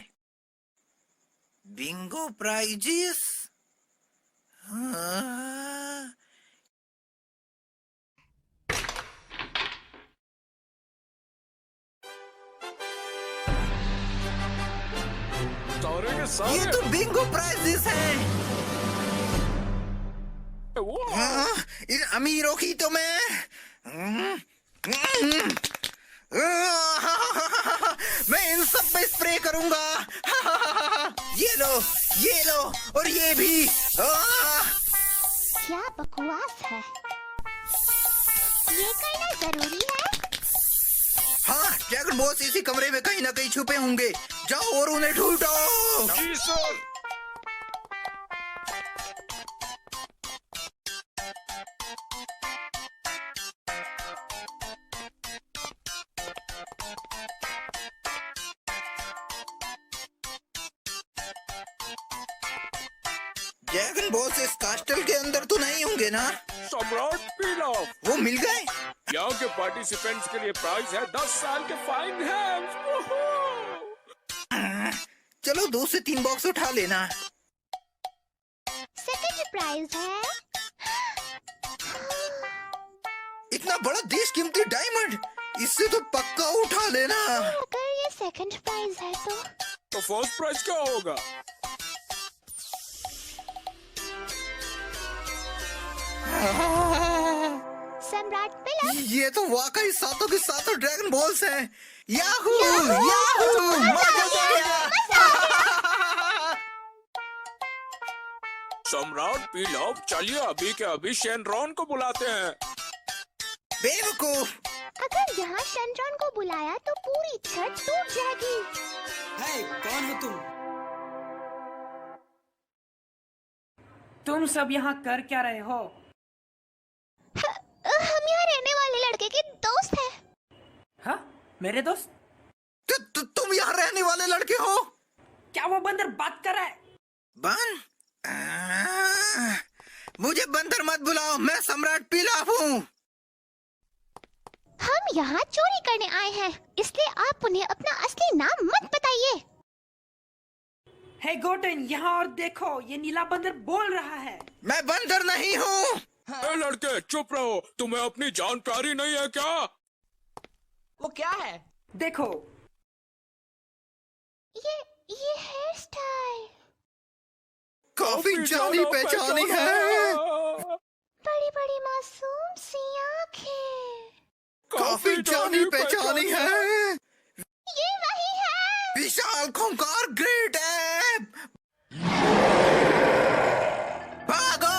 Bingo prizes. हाँ। सारे के सारे। ये तो बिंगो प्राइजेस हैं। हाँ, इन अमीरों की तो मैं मैं इन सब पे स्प्रे करूंगा। ये लो और ये भी। क्या बकवास है। ये करना जरूरी है। हाँ, ड्रैगन बॉस इसी कमरे में कहीं ना कहीं छुपे होंगे। जाओ और उन्हें ढूंढो। जी सर। ड्रैगन बॉस इस कास्टल के अंदर तो नहीं होंगे ना? सम्राट पिलाव। वो मिल गए? यहाँ के पार्टिसिपेंट्स के लिए प्राइज है 10 साल के फाइन हैंड्स। चलो 2 से 3 बॉक्स उठा लेना। सेकंड प्राइज है। इतना बड़ा देश कीमती डायमंड, इससे तो पक्का उठा लेना। अगर ये सेकंड प्राइज है तो फर्स्ट प्राइज क्या होगा? सम्राट पिलव। ये तो वाकई सातों के सातों ड्रैगन बॉल्स हैं। याहू याहू, मजा आ गया। सम्राट पिलाव, चलिए अभी के अभी शेनरॉन को बुलाते हैं। बेवकूफ। अगर यहाँ शनरॉन को बुलाया तो पूरी छत टूट जाएगी। कौन हो तुम? तुम सब यहाँ कर क्या रहे हो? हम यहाँ रहने वाले लड़के के दोस्त हैं। हाँ, मेरे दोस्त? तुम यहाँ रहने वाले लड़के हो? क्या वो बंदर बात कर रहा है? मुझे बंदर मत बुलाओ, मैं सम्राट पिलाव हूँ। हम यहाँ चोरी करने आए हैं, इसलिए आप उन्हें अपना असली नाम मत बताइए। हे गोटेन, यहाँ और देखो, ये नीला बंदर बोल रहा है। मैं बंदर नहीं हूँ। ए लड़के चुप रहो, तुम्हें अपनी जान प्यारी नहीं है क्या? वो क्या है? देखो, ये हेयर स्टाइल काफी जानी पहचानी है। बड़ी बड़ी मासूम सी आंखें, काफी जानी पहचानी है। ये वही है। विशाल खूंखार ग्रेट ऐप। भागो।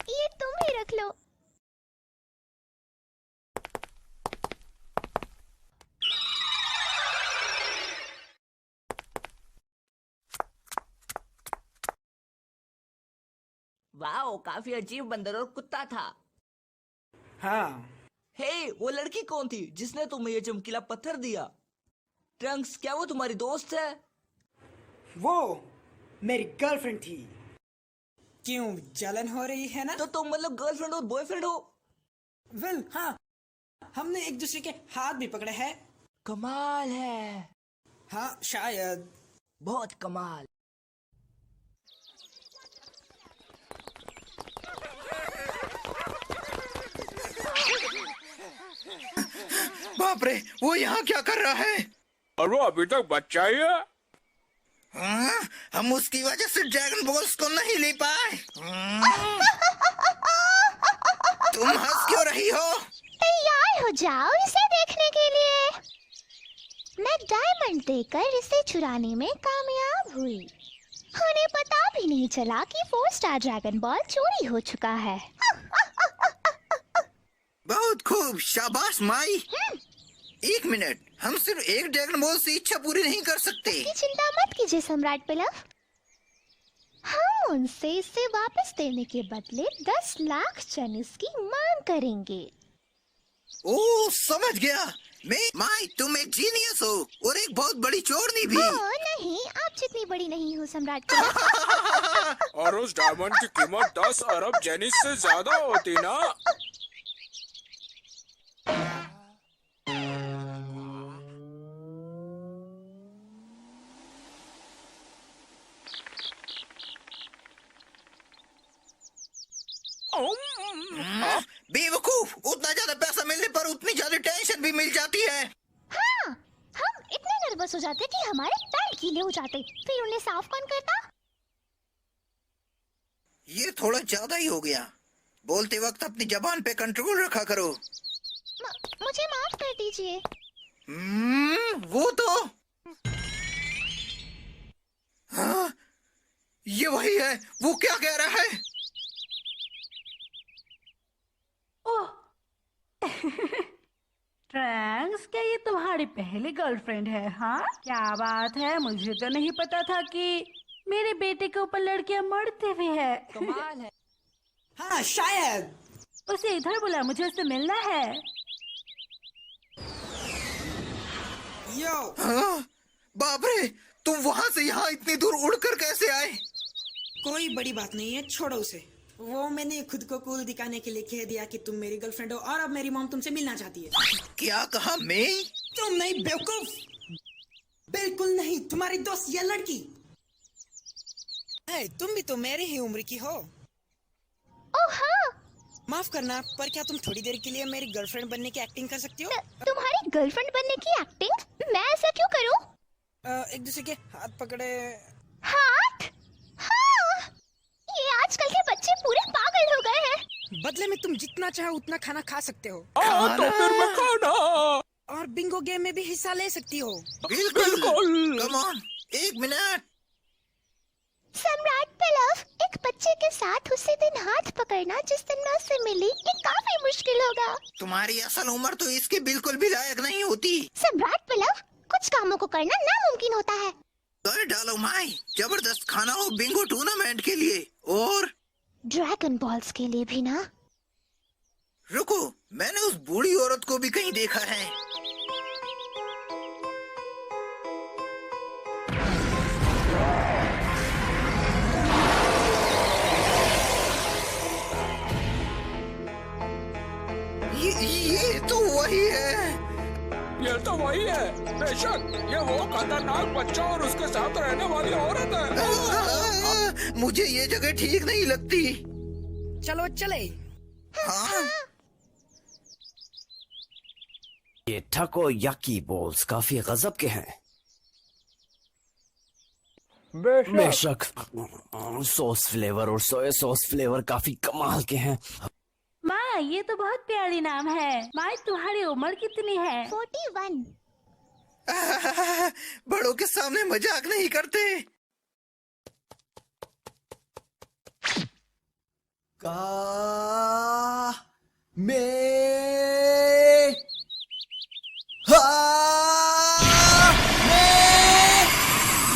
ये तुम ही रख लो। वाओ, काफी अजीब बंदर और कुत्ता था। हाँ। हे, वो लड़की कौन थी जिसने तुम्हें ये चमकीला पत्थर दिया? ट्रंक्स, क्या वो तुम्हारी दोस्त है? वो मेरी गर्लफ्रेंड थी। क्यों, जलन हो रही है ना? तो तुम मतलब गर्लफ्रेंड और बॉयफ्रेंड हो? वेल, हाँ, हमने एक दूसरे के हाथ भी पकड़े हैं। कमाल है। हाँ, शायद। बहुत कमाल। बाप रे, वो यहाँ क्या कर रहा है? और वो अभी तक बच्चा ही है। हाँ, हम उसकी वजह से ड्रैगन बॉल्स को नहीं ले पाए। तुम हंस क्यों रही हो? तैयार हो जाओ इसे देखने के लिए। मैं डायमंड देकर इसे चुराने में कामयाब हुई। उन्हें पता भी नहीं चला कि 4 स्टार ड्रैगन बॉल चोरी हो चुका है। बहुत खूब, शाबाश माई। 1 मिनट, हम सिर्फ एक ड्रैगन बॉल से इच्छा पूरी नहीं कर सकते। इसकी चिंता मत कीजिए सम्राट पिलव। हम उनसे इसे वापस देने के बदले 10 लाख चनिस की मांग करेंगे। ओह, समझ गया। माई, तुम एक जीनियस हो और एक बहुत बड़ी चोरनी भी। नहीं, आप जितनी बड़ी नहीं हो सम्राट पिलव। और उस डायमंड की कीमत 10 अरब जेनिस से ज्यादा होती ना। बेवकूफ, उतना ज्यादा पैसा मिलने पर उतनी ज्यादा टेंशन भी मिल जाती है। हाँ, हम इतने नर्वस हो जाते कि हमारे पैर गीले हो जाते, फिर उन्हें साफ कौन करता? ये थोड़ा ज्यादा ही हो गया। बोलते वक्त अपनी जबान पे कंट्रोल रखा करो। मुझे माफ कर दीजिए। वो तो हाँ, ये वही है। वो क्या कह रहा है? ट्रैंक्स, क्या ये तुम्हारी पहली गर्लफ्रेंड है? हाँ, क्या बात है, मुझे तो नहीं पता था कि मेरे बेटे के ऊपर लड़कियां मरते भी है। कमाल है। हाँ, शायद। उसे इधर बुला, मुझे उससे मिलना है। यो। हाँ, बाप रे, तुम वहाँ से यहाँ इतनी दूर उड़कर कैसे आए? कोई बड़ी बात नहीं है, छोड़ो उसे। वो मैंने खुद को कूल दिखाने के लिए कह दिया कि तुम मेरी गर्लफ्रेंड हो और अब मेरी मॉम तुमसे मिलना चाहती है। क्या कहा मैं? तुम नहीं बेवकूफ, बिल्कुल नहीं। तुम्हारी दोस्त ये लड़की। तुम भी तो मेरी ही उम्र की हो। ओह हाँ। माफ करना, पर क्या तुम थोड़ी देर के लिए मेरी गर्लफ्रेंड बनने की एक्टिंग कर सकती हो? तुम्हारी गर्लफ्रेंड बनने की एक्टिंग? मैं ऐसा क्यों करूं? एक दूसरे के हाथ पकड़े। हाथ? हाँ, ये आजकल के बच्चे पूरे पागल हो गए हैं। बदले में तुम जितना चाहो उतना खाना खा सकते हो। तो फिर मैं खाना। और बिंगो गेम में भी हिस्सा ले सकती हो। बिल्कुल। Come on, 1 minute. सम्राट पिलव, एक बच्चे के साथ उसी दिन हाथ पकड़ना जिस दिन मैं उससे मिली, ये काफी मुश्किल होगा। तुम्हारी असल उम्र तो इसके बिल्कुल भी लायक नहीं होती। सम्राट पिलव, कुछ कामों को करना नामुमकिन होता है। कर डालो माई, जबरदस्त खाना हो बिंगो टूर्नामेंट के लिए और ड्रैगन बॉल्स के लिए भी ना। रुको, मैंने उस बूढ़ी औरत को भी कहीं देखा है। वही है। ये तो वही है, बेशक ये वो खतरनाक बच्चा और उसके साथ रहने वाली औरत है। मुझे ये जगह ठीक नहीं लगती। चलो चले। हाँ? ये ठको याकी बॉल्स काफी गजब के हैं। बेशक सॉस फ्लेवर और सोया सॉस फ्लेवर काफी कमाल के हैं। माँ, ये तो बहुत प्यारी नाम है। माँ, तुम्हारी उम्र कितनी है? 41। बड़ों के सामने मजाक नहीं करते।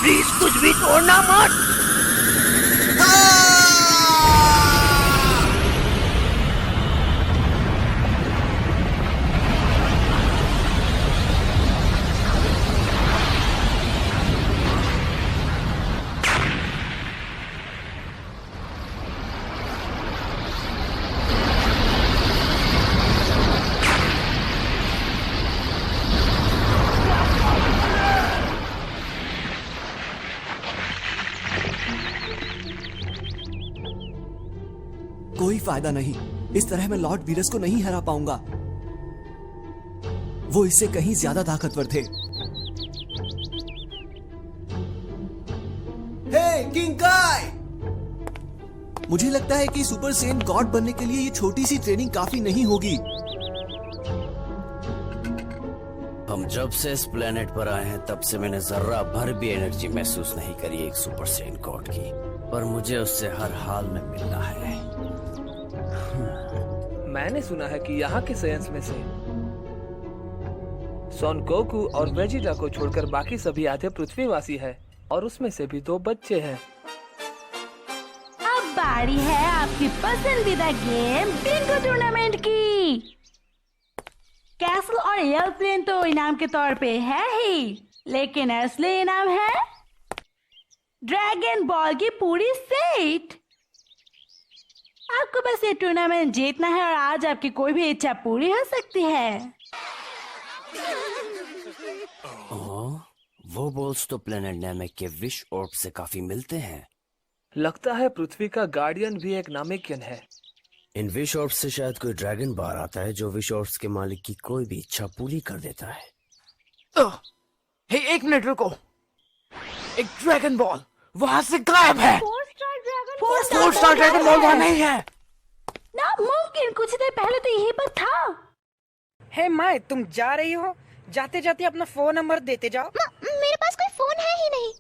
प्लीज कुछ भी तोड़ना मत। कोई फायदा नहीं। इस तरह मैं लॉर्ड वीरस को नहीं हरा पाऊंगा। वो इससे कहीं ज्यादा ताकतवर थे। हे किंग काय! मुझे लगता है कि सुपर सेन गॉड बनने के लिए ये छोटी सी ट्रेनिंग काफी नहीं होगी। हम जब से इस प्लेनेट पर आए हैं तब से मैंने जर्रा भर भी एनर्जी महसूस नहीं करी एक सुपर सेन गॉड की, पर मुझे उससे हर हाल में मिलना है। मैंने सुना है कि यहाँ के साइंस में से सोन गोकू और वेजिटा को छोड़कर बाकी सभी आधे पृथ्वीवासी है और उसमें से भी 2 बच्चे हैं। अब बारी है आपकी पसंदीदा गेम बिंगो टूर्नामेंट की। कैसल और एयरप्लेन तो इनाम के तौर पे है ही, लेकिन असली इनाम है ड्रैगन बॉल की पूरी सेट। आपको बस ये टूर्नामेंट जीतना है और आज आपकी कोई भी इच्छा पूरी हो सकती है। वो बॉल्स तो प्लेनेट नैमेक के विश ऑर्ब से काफी मिलते हैं। लगता है पृथ्वी का गार्डियन भी एक नामेकियन है। इन विश ऑर्ब्स से शायद कोई ड्रैगन बार आता है जो विश ऑर्ब्स के मालिक की कोई भी इच्छा पूरी कर देता है। हे, 1 मिनट रुको। एक ड्रैगन बॉल वहाँ से गायब है। 4 स्टार ड्रैगन बॉल वहाँ नहीं है। ना मुमकिन, कुछ देर पहले तो यहीं पर था। हे माय, तुम जा रही हो? जाते जाते अपना फोन नंबर देते जाओ। मेरे पास कोई फोन है ही नहीं।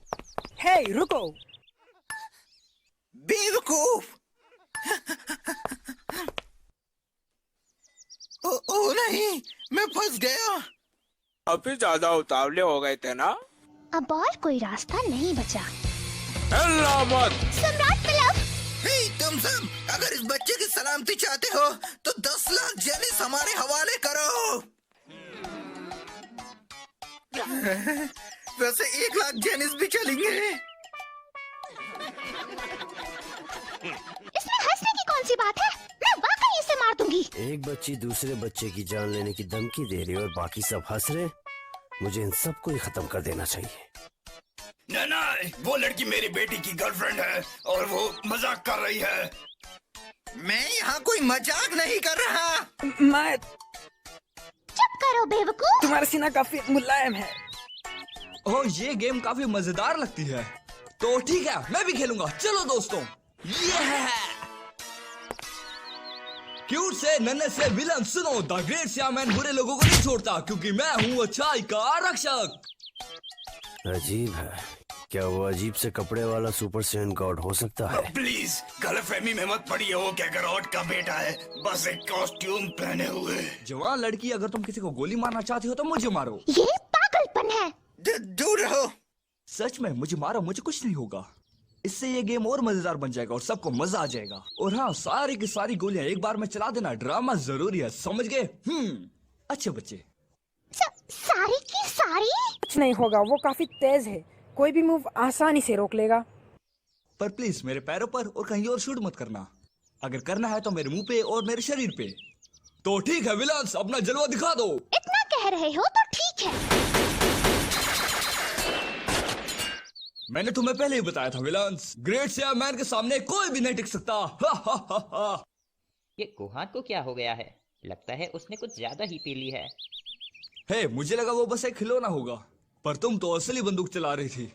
हे रुको। बेवकूफ! ओ नहीं, मैं फंस गया। अभी ज्यादा उतावले हो गए थे ना? अब और कोई रास्ता नहीं बचा। सम्राट फिलिप! हे तुम सब, अगर इस बच्चे की सलामती चाहते हो तो 10 लाख जेनिस हमारे हवाले करो। वैसे 1 लाख जेनिस भी चलेंगे। इसमें हंसने की कौन सी बात है? मैं वाकई इसे मार दूंगी। एक बच्ची दूसरे बच्चे की जान लेने की धमकी दे रही है और बाकी सब हंस रहे। मुझे इन सबको ही खत्म कर देना चाहिए। ना, वो लड़की मेरी बेटी की गर्लफ्रेंड है और वो मजाक कर रही है। मैं यहाँ कोई मजाक नहीं कर रहा। मैं चुप करो बेवकूफ। तुम्हारा सीना काफी मुलायम है। ओह, ये गेम काफी मजेदार लगती है। तो ठीक है, मैं भी खेलूंगा। चलो दोस्तों। क्यूट से नन्हे से विलन, सुनो, द ग्रेट श्यामैन बुरे लोगों को नहीं छोड़ता क्योंकि मैं हूँ अच्छाई का रक्षक। अजीब है, क्या वो अजीब से कपड़े वाला सुपर सेन गॉड हो सकता है? प्लीज गलतफहमी में मत पड़िए, वो क्या गॉड का बेटा है, बस एक कॉस्ट्यूम पहने हुए। जवान लड़की, अगर तुम किसी को गोली मारना चाहती हो तो मुझे मारो। ये पागलपन है। दूर रहो। सच में मुझे मारो, मुझे कुछ नहीं होगा। इससे ये गेम और मजेदार बन जाएगा और सबको मजा आ जाएगा। और हाँ, सारी की सारी गोलियां एक बार में चला देना। ड्रामा जरूरी है, समझ गए? अच्छे बच्चे। सारी की सारी? कुछ नहीं होगा, वो काफी तेज है, कोई भी मूव आसानी से रोक लेगा। पर प्लीज मेरे पैरों पर और कहीं और शूट मत करना। अगर करना है तो मेरे मुंह पे और मेरे शरीर पे। तो ठीक है विलास, अपना जलवा दिखा दो। इतना कह रहे हो तो ठीक है। मैंने तुम्हें पहले ही बताया था विलास, ग्रेट सेया मैन के सामने कोई भी नहीं टिक सकता। हा हा हा हा। ये गुहान को क्या हो गया है? लगता है उसने कुछ ज्यादा ही पी ली है। हे, मुझे लगा वो बस एक खिलौना होगा, पर तुम तो असली बंदूक चला रही थी।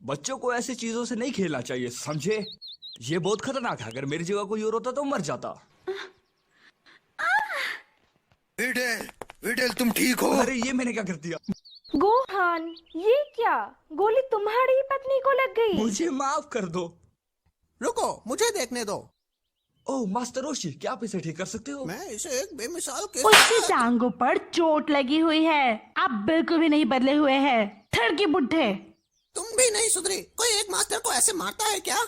बच्चों को ऐसी चीजों से नहीं खेलना चाहिए, समझे? ये बहुत खतरनाक है, अगर मेरी जगह कोई और होता तो मर जाता। विडेल, विडेल तुम ठीक हो? अरे ये मैंने क्या कर दिया? गोहान, ये क्या? गोली तुम्हारी पत्नी को लग गई। मुझे माफ कर दो। रुको, मुझे देखने दो। ओह मास्टर रोशी, क्या आप इसे ठीक कर सकते हो? मैं इसे एक बेमिसाल के उसकी टांगों पर चोट लगी हुई है। आप बिल्कुल भी नहीं बदले हुए हैं, थड़के बुढ़े। तुम भी नहीं सुधरे। कोई एक मास्टर को ऐसे मारता है क्या?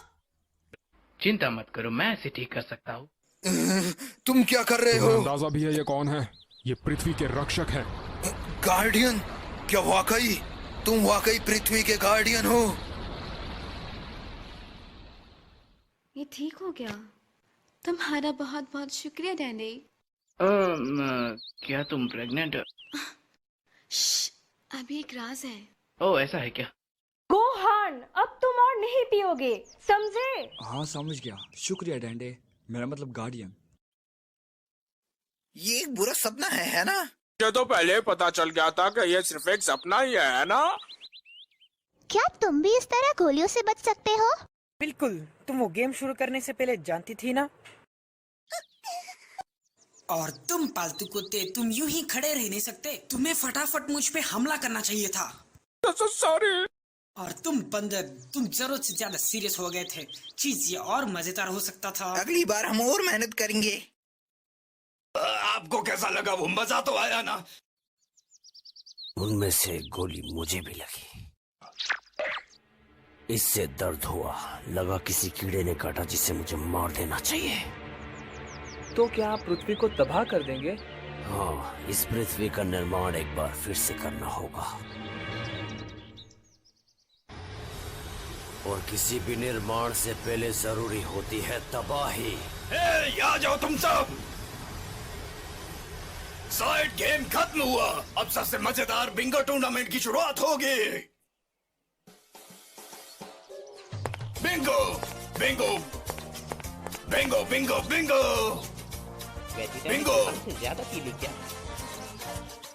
चिंता मत करो, मैं इसे ठीक कर सकता हूँ। तुम क्या कर रहे हो? अंदाजा भी है ये कौन है? ये पृथ्वी के रक्षक है। गार्डियन? क्या वाकई तुम वाकई पृथ्वी के गार्डियन हो? ये ठीक हो गया। तुम्हारा बहुत बहुत शुक्रिया डैडी। क्या तुम प्रेग्नेंट? अभी एक राज है। ओह ऐसा है क्या? गोहान, अब तुम और नहीं पियोगे, समझे? हाँ समझ गया, शुक्रिया डैंडे, मेरा मतलब गार्डियन। ये एक बुरा सपना है ना? मुझे तो पहले पता चल गया था कि ये सिर्फ एक सपना ही है ना? क्या तुम भी इस तरह गोलियों से बच सकते हो? बिल्कुल, तुम वो गेम शुरू करने से पहले जानती थी ना? और तुम पालतू कुत्ते, तुम यूं ही खड़े रह नहीं सकते। तुम्हें फटाफट मुझ पे हमला करना चाहिए था। सॉरी। और तुम बंदर, तुम जरूरत से ज्यादा सीरियस हो गए थे। चीज ये और मजेदार हो सकता था। अगली बार हम और मेहनत करेंगे। आपको कैसा लगा? वो मजा तो आया ना? उनमें से गोली मुझे भी लगी, इससे दर्द हुआ, लगा किसी कीड़े ने काटा जिसे मुझे मार देना चाहिए। तो क्या आप पृथ्वी को तबाह कर देंगे? हाँ, इस पृथ्वी का निर्माण एक बार फिर से करना होगा, और किसी भी निर्माण से पहले जरूरी होती है तबाही। आ जाओ तुम सब। साइड गेम खत्म हुआ, अब सबसे मजेदार बिंगो टूर्नामेंट की शुरुआत होगी। Bingo bingo bingo bingo bingo bingo. ज्यादा पी ली क्या?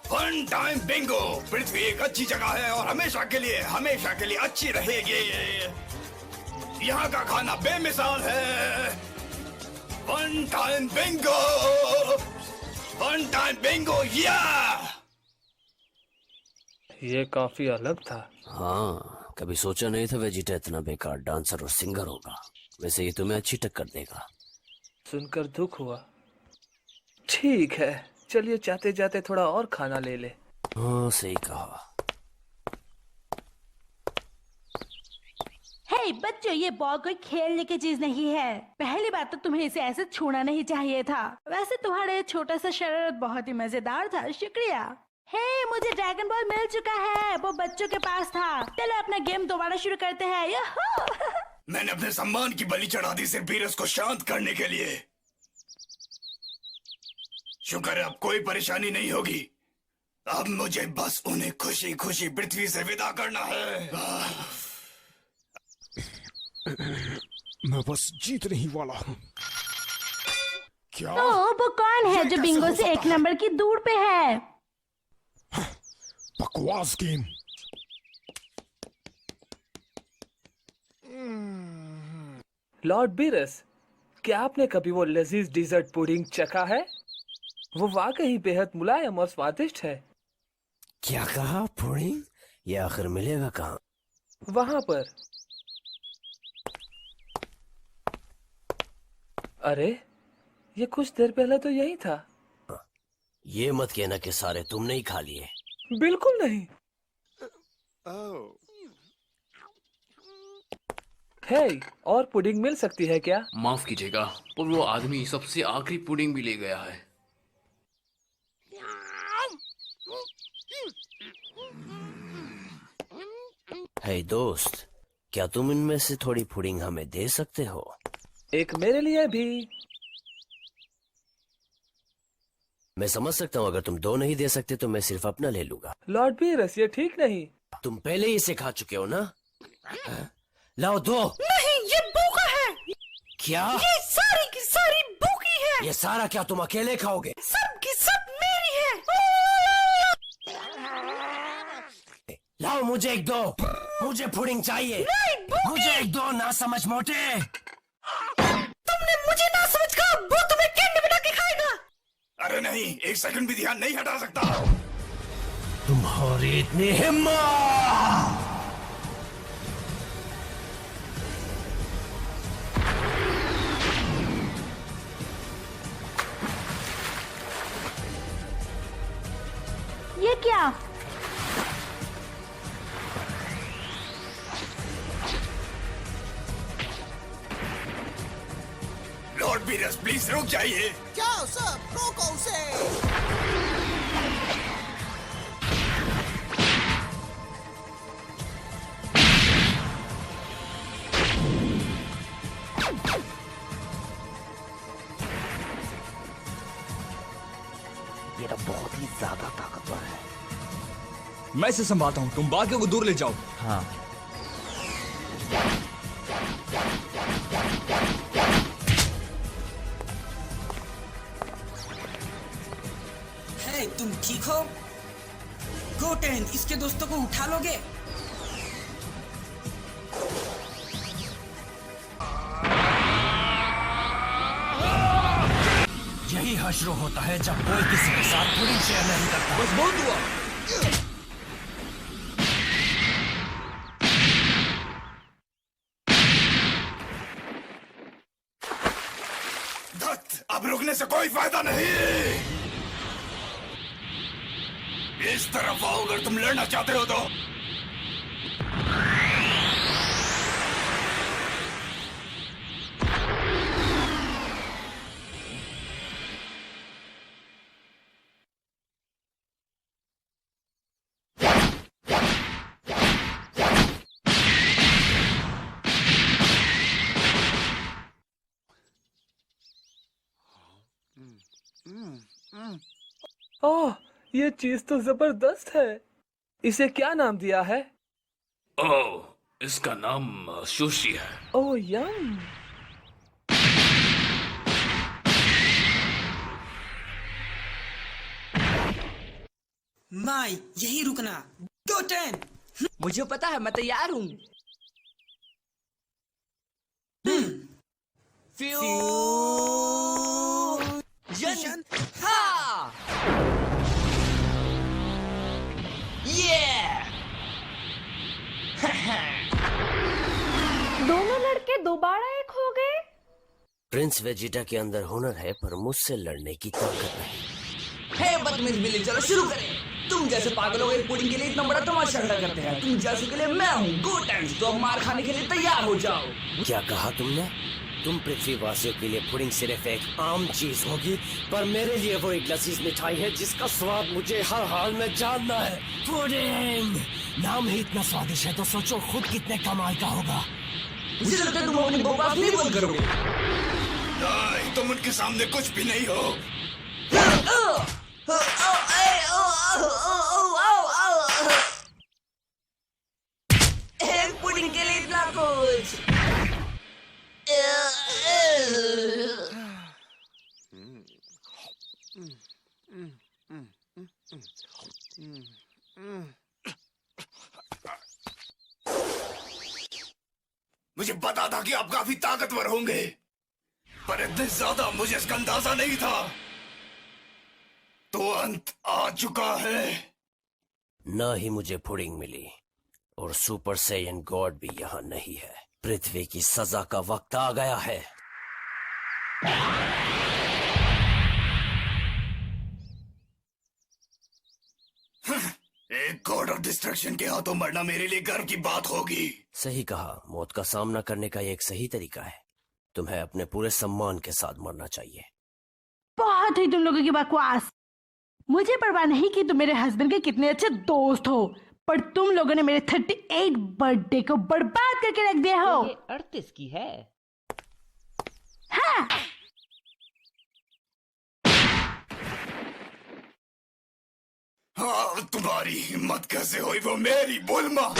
Fun time Bingo. पृथ्वी एक अच्छी जगह है और हमेशा के लिए अच्छी रहेगी। यहाँ का खाना बेमिसाल है। Fun time bingo, fun time bingo. या ये काफी अलग था। हाँ, कभी सोचा नहीं था वेजिटा इतना बेकार डांसर और सिंगर होगा। वैसे ये तुम्हें अच्छी टक्कर देगा। सुनकर दुख हुआ। ठीक है, चलिए जाते जाते थोड़ा और खाना ले ले। हाँ सही कहा। हे बच्चों, ये बॉल कोई खेलने की चीज नहीं है। पहली बात तो तुम्हें इसे ऐसे छूना नहीं चाहिए था। वैसे तुम्हारा ये छोटा सा शरारत बहुत ही मजेदार था, शुक्रिया। हे, मुझे ड्रैगन बॉल मिल चुका है, वो बच्चों के पास था। चलो अपना गेम दोबारा शुरू करते हैं। मैंने अपने सम्मान की बलि चढ़ा दी सिर्फ वीरस को शांत करने के लिए। शुक्र है अब कोई परेशानी नहीं होगी। अब मुझे बस उन्हें खुशी खुशी पृथ्वी से विदा करना है। मैं बस जीतने ही वाला हूँ। क्या? तो वो कौन है जो बिंगो से एक नंबर की दूर पे है? बकवास गेम। लॉर्ड बीरस, क्या आपने कभी वो लजीज डिजर्ट पुडिंग चखा है? वो वाकई बेहद मुलायम और स्वादिष्ट है। क्या कहा? पुडिंग? ये आखिर मिलेगा कहाँ? वहाँ पर। अरे, ये कुछ देर पहले तो यही था। ये मत कहना कि सारे तुमने ही खा लिए। बिल्कुल नहीं। हे, और पुडिंग मिल सकती है क्या? माफ कीजिएगा, पर वो आदमी सबसे आखिरी पुडिंग भी ले गया है। हे दोस्त, क्या तुम इनमें से थोड़ी पुडिंग हमें दे सकते हो? एक मेरे लिए भी। मैं समझ सकता हूँ, अगर तुम 2 नहीं दे सकते तो मैं सिर्फ अपना ले लूंगा। लॉर्ड बीरस, ये ठीक नहीं। तुम पहले ही इसे खा चुके हो ना? लाओ 2। नहीं, ये बूका है। क्या? ये सारी की सारी बूकी है। ये सारा क्या तुम अकेले खाओगे? सब की सब मेरी है। लाओ मुझे एक दो, मुझे पुडिंग चाहिए। मुझे एक दो, ना समझ मोटे। तुमने मुझे ना समझ कहा, वो तुम्हें कैंडी बना के खाएगा। अरे नहीं, 1 सेकंड भी ध्यान नहीं हटा सकता। तुम्हारी इतनी हिम्मत! ये क्या? लॉर्ड बीरस, प्लीज रुक जाइए। जाओ सब, रोको उसे। ये तो बहुत ही ज्यादा ताकतवर है। मैं इसे संभालता हूँ, तुम बाकियों को दूर ले जाओ। हाँ। हे, तुम ठीक हो? गोटेन, इसके दोस्तों को उठा लोगे? यही हश्र होता है जब कोई किसी के साथ पुडिंग शेयर नहीं करता। बस बहुत हुआ। अब रुकने से कोई फायदा नहीं। इस तरफ आओ अगर तुम लड़ना चाहते हो तो। ओह, ये चीज तो जबरदस्त है। इसे क्या नाम दिया है? ओह, इसका नाम सुशी है। ओह यम। माई, यही रुकना। गोटेन, मुझे पता है, मैं तैयार हूँ। फ्यूजन, हाँ, दोनों लड़के दोबारा एक हो गए। प्रिंस वेजिटा के अंदर हुनर है, पर मुझसे लड़ने की ताकत नहीं। हे बदतमीज बिल्ली, चलो शुरू करें। तुम जैसे पागलों के पुडिंग के लिए इतना बड़ा तमाशा खड़ा करते हैं। तुम जैसे के लिए मैं हूँ गोटेन, तो अब मार खाने के लिए तैयार हो जाओ। क्या कहा तुमने? तुम पृथ्वीवासियों के लिए पुडिंग सिर्फ एक आम चीज होगी, पर मेरे लिए वो एक लजीज मिठाई है जिसका स्वाद मुझे हर हाल में जानना है। पुडिंग नाम ही इतना स्वादिष्ट है, तो सोचो खुद कितने कमाल का होगा। मुझे लगता है तुम अपनी बकवास नहीं बंद करोगे। नहीं, तुम उनके सामने कुछ भी नहीं हो। एक पुडिंग के लिए इतना कुछ। मुझे पता था कि आप काफी ताकतवर होंगे, पर इतने ज्यादा मुझे इसका अंदाजा नहीं था। तो अंत आ चुका है। ना ही मुझे पुडिंग मिली, और सुपर सैयन गॉड भी यहाँ नहीं है। पृथ्वी की सजा का वक्त आ गया है। एक गॉड ऑफ डिस्ट्रक्शन के हाथों मरना मेरे लिए गर्व की बात होगी। सही कहा, मौत का सामना करने का एक सही तरीका है। तुम्हें अपने पूरे सम्मान के साथ मरना चाहिए। बहुत ही तुम लोगों की बकवास। मुझे परवाह नहीं कि तुम मेरे हस्बैंड के कितने अच्छे दोस्त हो, पर तुम लोगों ने मेरे 38 बर्थडे को बर्बाद करके रख दिया हो। ये 38 की है। हाँ। हाँ, तुम्हारी हिम्मत कैसे हुई वो मेरी बुल्मा?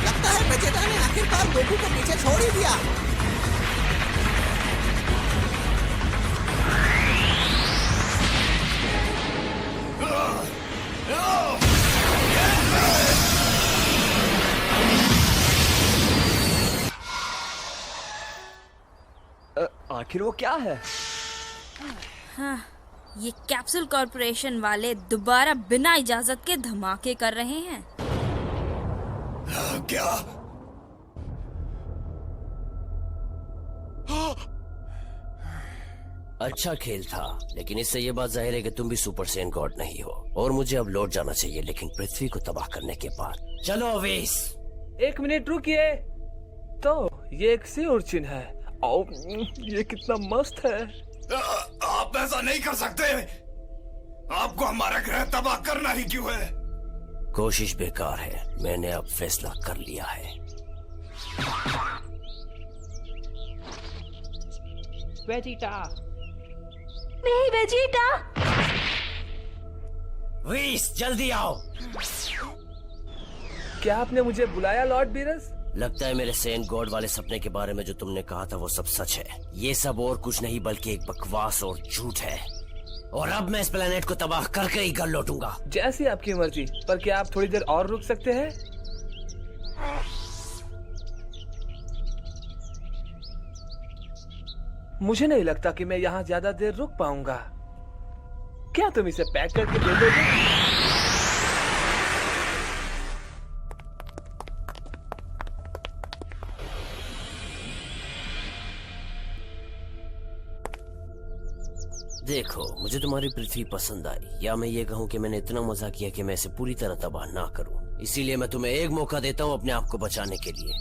लगता है वेजिटा ने आखिरकार गोकू को पीछे छोड़ ही दिया। आखिर वो क्या है? हाँ, ये कैप्सूल कॉर्पोरेशन वाले दोबारा बिना इजाजत के धमाके कर रहे हैं। क्या? अच्छा खेल था, लेकिन इससे ये बात जाहिर है कि तुम भी सुपर सेन गॉड नहीं हो और मुझे अब लौट जाना चाहिए, लेकिन पृथ्वी को तबाह करने के बाद। चलो अवेश। 1 मिनट रुकिए। तो ये एक सी उर्चिन है। आओ, ये कितना मस्त है। आप ऐसा नहीं कर सकते। आपको हमारा ग्रह तबाह करना ही क्यों है? कोशिश बेकार है, मैंने अब फैसला कर लिया है। वेजिटा। नहीं वेजिटा। वीस, जल्दी आओ। क्या आपने मुझे बुलाया लॉर्ड बीरस? लगता है मेरे सेंट गॉड वाले सपने के बारे में जो तुमने कहा था वो सब सच है। ये सब और कुछ नहीं बल्कि एक बकवास और झूठ है, और अब मैं इस प्लेनेट को तबाह करके ही घर लौटूंगा। जैसी आपकी मर्जी, पर क्या आप थोड़ी देर और रुक सकते हैं? मुझे नहीं लगता कि मैं यहाँ ज्यादा देर रुक पाऊंगा। क्या तुम इसे पैक करके दे दोगे? देखो, मुझे तुम्हारी पृथ्वी पसंद आई, या मैं ये कहूँ कि मैंने इतना मजा किया कि मैं इसे पूरी तरह तबाह ना करूँ। इसीलिए मैं तुम्हें एक मौका देता हूँ अपने आप को बचाने के लिए।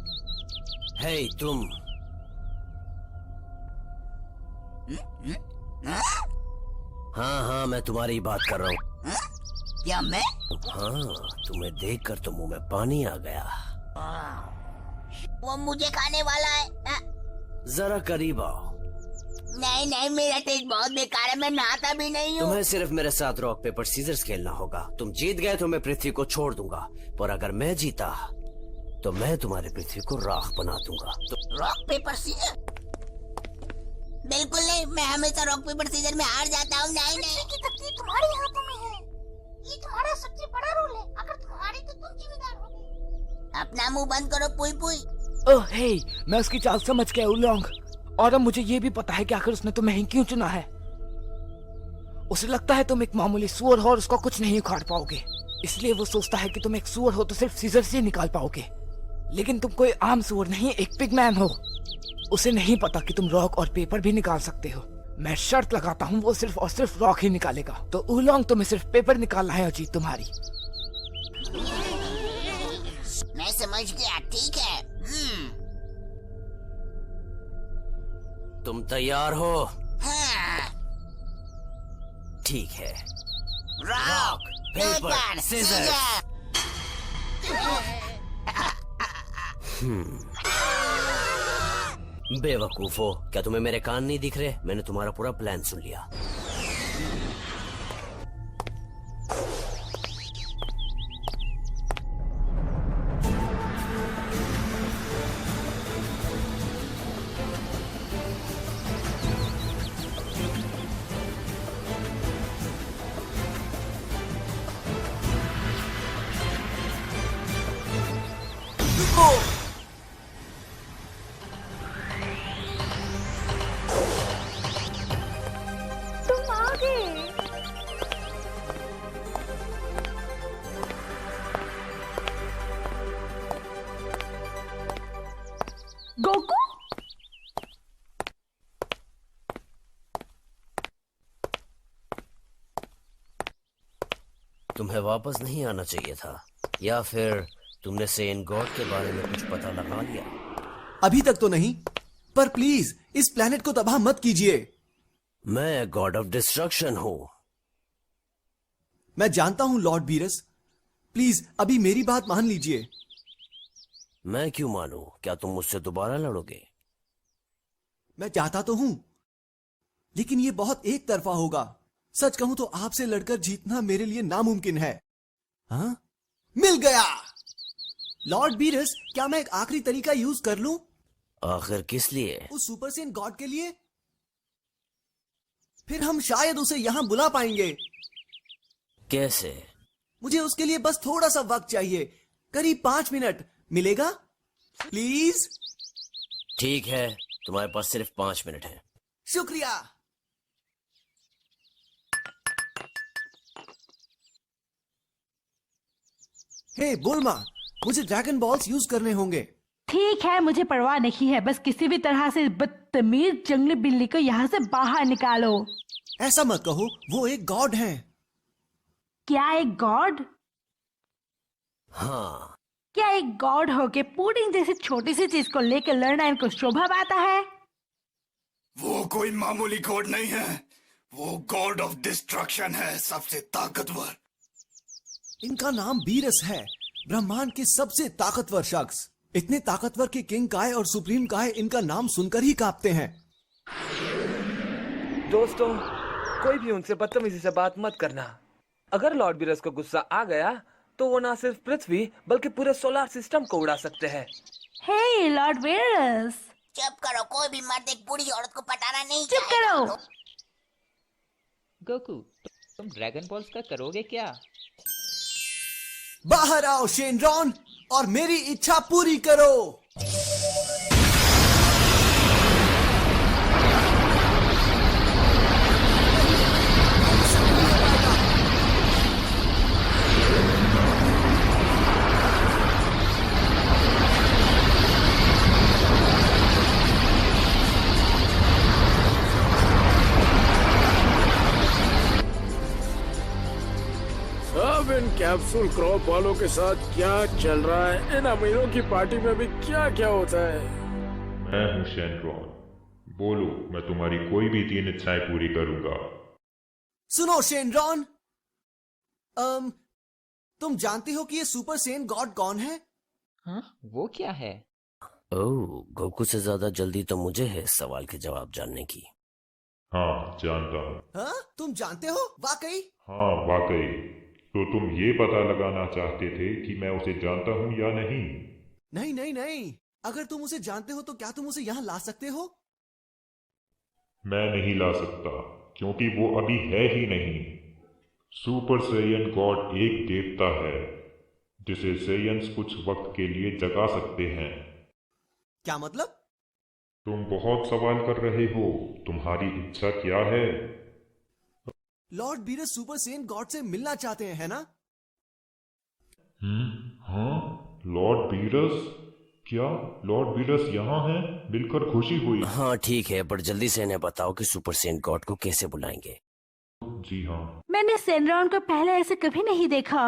हे तुम। हाँ, मैं तुम्हारी बात कर रहा हूँ। क्या मैं? हाँ, तुम्हें देखकर तो मुंह में पानी आ गया। वो मुझे खाने वाला है। जरा करीब आओ। नहीं, मेरा टेस्ट बहुत बेकार है, मैं नहाता भी नहीं हूँ। तुम्हें सिर्फ मेरे साथ रॉक पेपर सीजर्स खेलना होगा। तुम जीत गए तो मैं पृथ्वी को छोड़ दूंगा, पर अगर मैं जीता तो मैं तुम्हारी पृथ्वी को राख बना दूंगा। तो रॉक पेपर सीजर? बिल्कुल नहीं, मैं हमेशा रॉक पेपर सीजर में हार जाता हूँ। नहीं, की तकदीर तुम्हारे हाथों में है। ये तुम्हारा सबसे बड़ा रोल है। अगर तुम हारे तो तुम जिम्मेदार होगे। अपना मुंह बंद करो पुई पुई। ओह हे, मैं उसकी चाल समझ गया उलोंग, और अब मुझे ये भी पता है कि आखिर उसने तुम्हें ही क्यों चुना है। उसे लगता है तुम एक मामूली सूअर हो और उसका कुछ नहीं उखाड़ पाओगे, इसलिए वो सोचता है कि तुम एक सूअर हो तो सिर्फ सीजर से निकाल पाओगे। लेकिन तुम कोई आम सूअर नहीं, एक पिगमैन हो। उसे नहीं पता कि तुम रॉक और पेपर भी निकाल सकते हो। मैं शर्त लगाता हूँ वो सिर्फ और सिर्फ रॉक ही निकालेगा। तो उलोंग, तुम्हें सिर्फ पेपर निकालना है और जीत तुम्हारी। मैं समझ गया, ठीक है। तुम तैयार हो? हाँ। ठीक है। Rock paper scissor. बेवकूफो, क्या तुम्हें मेरे कान नहीं दिख रहे? मैंने तुम्हारा पूरा प्लान सुन लिया। तुम आ गए। गोकू, तुम्हें वापस नहीं आना चाहिए था, या फिर तुमने सेन गॉड के बारे में कुछ पता लगा लिया? अभी तक तो नहीं, पर प्लीज इस प्लेनेट को तबाह मत कीजिए। मैं गॉड ऑफ डिस्ट्रक्शन हूं। मैं जानता हूं लॉर्ड बीरस, प्लीज अभी मेरी बात मान लीजिए। मैं क्यों मानूं? क्या तुम मुझसे दोबारा लड़ोगे? मैं चाहता तो हूं, लेकिन ये बहुत एक तरफा होगा। सच कहूं तो आपसे लड़कर जीतना मेरे लिए नामुमकिन है। हाँ? मिल गया। लॉर्ड बीरस, क्या मैं एक आखिरी तरीका यूज कर लूं? आखिर किस लिए? उस सुपर सेन गॉड के लिए। फिर हम शायद उसे यहां बुला पाएंगे। कैसे? मुझे उसके लिए बस थोड़ा सा वक्त चाहिए, करीब 5 मिनट। मिलेगा प्लीज? ठीक है, तुम्हारे पास सिर्फ 5 मिनट है। शुक्रिया। हे बुल्मा, मुझे ड्रैगन बॉल्स यूज करने होंगे। ठीक है, मुझे परवाह नहीं है, बस किसी भी तरह से बदतमीज जंगली बिल्ली को यहाँ से बाहर निकालो। ऐसा मत कहो, वो एक गॉड है। क्या एक गॉड? हाँ। क्या एक गॉड होके पुडिंग जैसी छोटी सी चीज को लेकर लड़ना इनको शोभा पाता है? वो कोई मामूली गॉड नहीं है, वो गॉड ऑफ डिस्ट्रक्शन है, सबसे ताकतवर। इनका नाम बीरस है, ब्रह्मांड के सबसे ताकतवर शख्स। इतने ताकतवर कि किंग काय और सुप्रीम काय इनका नाम सुनकर ही कांपते हैं। दोस्तों, कोई भी उनसे बदतमीजी से बात मत करना। अगर लॉर्ड बीरस को गुस्सा आ गया तो वो ना सिर्फ पृथ्वी बल्कि पूरे सोलर सिस्टम को उड़ा सकते हैं। हे लॉर्ड बीरस, चुप करो, कोई भी मर्द एक बूढ़ी औरत को पटाना नहीं चुप करो। गोकू, तुम ड्रैगन बॉल्स का करोगे क्या? बाहर आओ शेनरॉन और मेरी इच्छा पूरी करो। अब इन कैप्सूल क्रॉप वालों के साथ क्या चल रहा है? इन अमीरों की पार्टी में भी क्या क्या होता है? मैं हूँ शेनरॉन, बोलो, मैं तुम्हारी कोई भी 3 इच्छाएं पूरी करूंगा। सुनो शेनरॉन, तुम जानते हो कि ये सुपर सेन गॉड कौन है? हाँ, वो क्या है? ओह, गोकू से ज्यादा जल्दी तो मुझे है इस सवाल के जवाब जानने की। हाँ, जानता हूँ। हाँ, तुम जानते हो? वाकई? हाँ, वाकई। तो तुम ये पता लगाना चाहते थे कि मैं उसे जानता हूँ या नहीं? नहीं नहीं नहीं, अगर तुम उसे जानते हो तो क्या तुम उसे यहाँ ला सकते हो? मैं नहीं ला सकता, क्योंकि वो अभी है ही नहीं। सुपर सेयन गॉड एक देवता है जिसे सेयन्स कुछ वक्त के लिए जगा सकते हैं। क्या मतलब? तुम बहुत सवाल कर रहे हो, तुम्हारी इच्छा क्या है? Lord Beerus super Sen God से मिलना चाहते हैं, है ना? हाँ, लॉर्ड बीरस? क्या लॉर्ड बीरस यहाँ हैं? मिलकर खुशी हुई। हाँ ठीक है, पर जल्दी से इन्हें बताओ कि सुपर सेन गॉड को कैसे बुलाएंगे। जी हाँ। मैंने सेनरॉन को पहले ऐसे कभी नहीं देखा।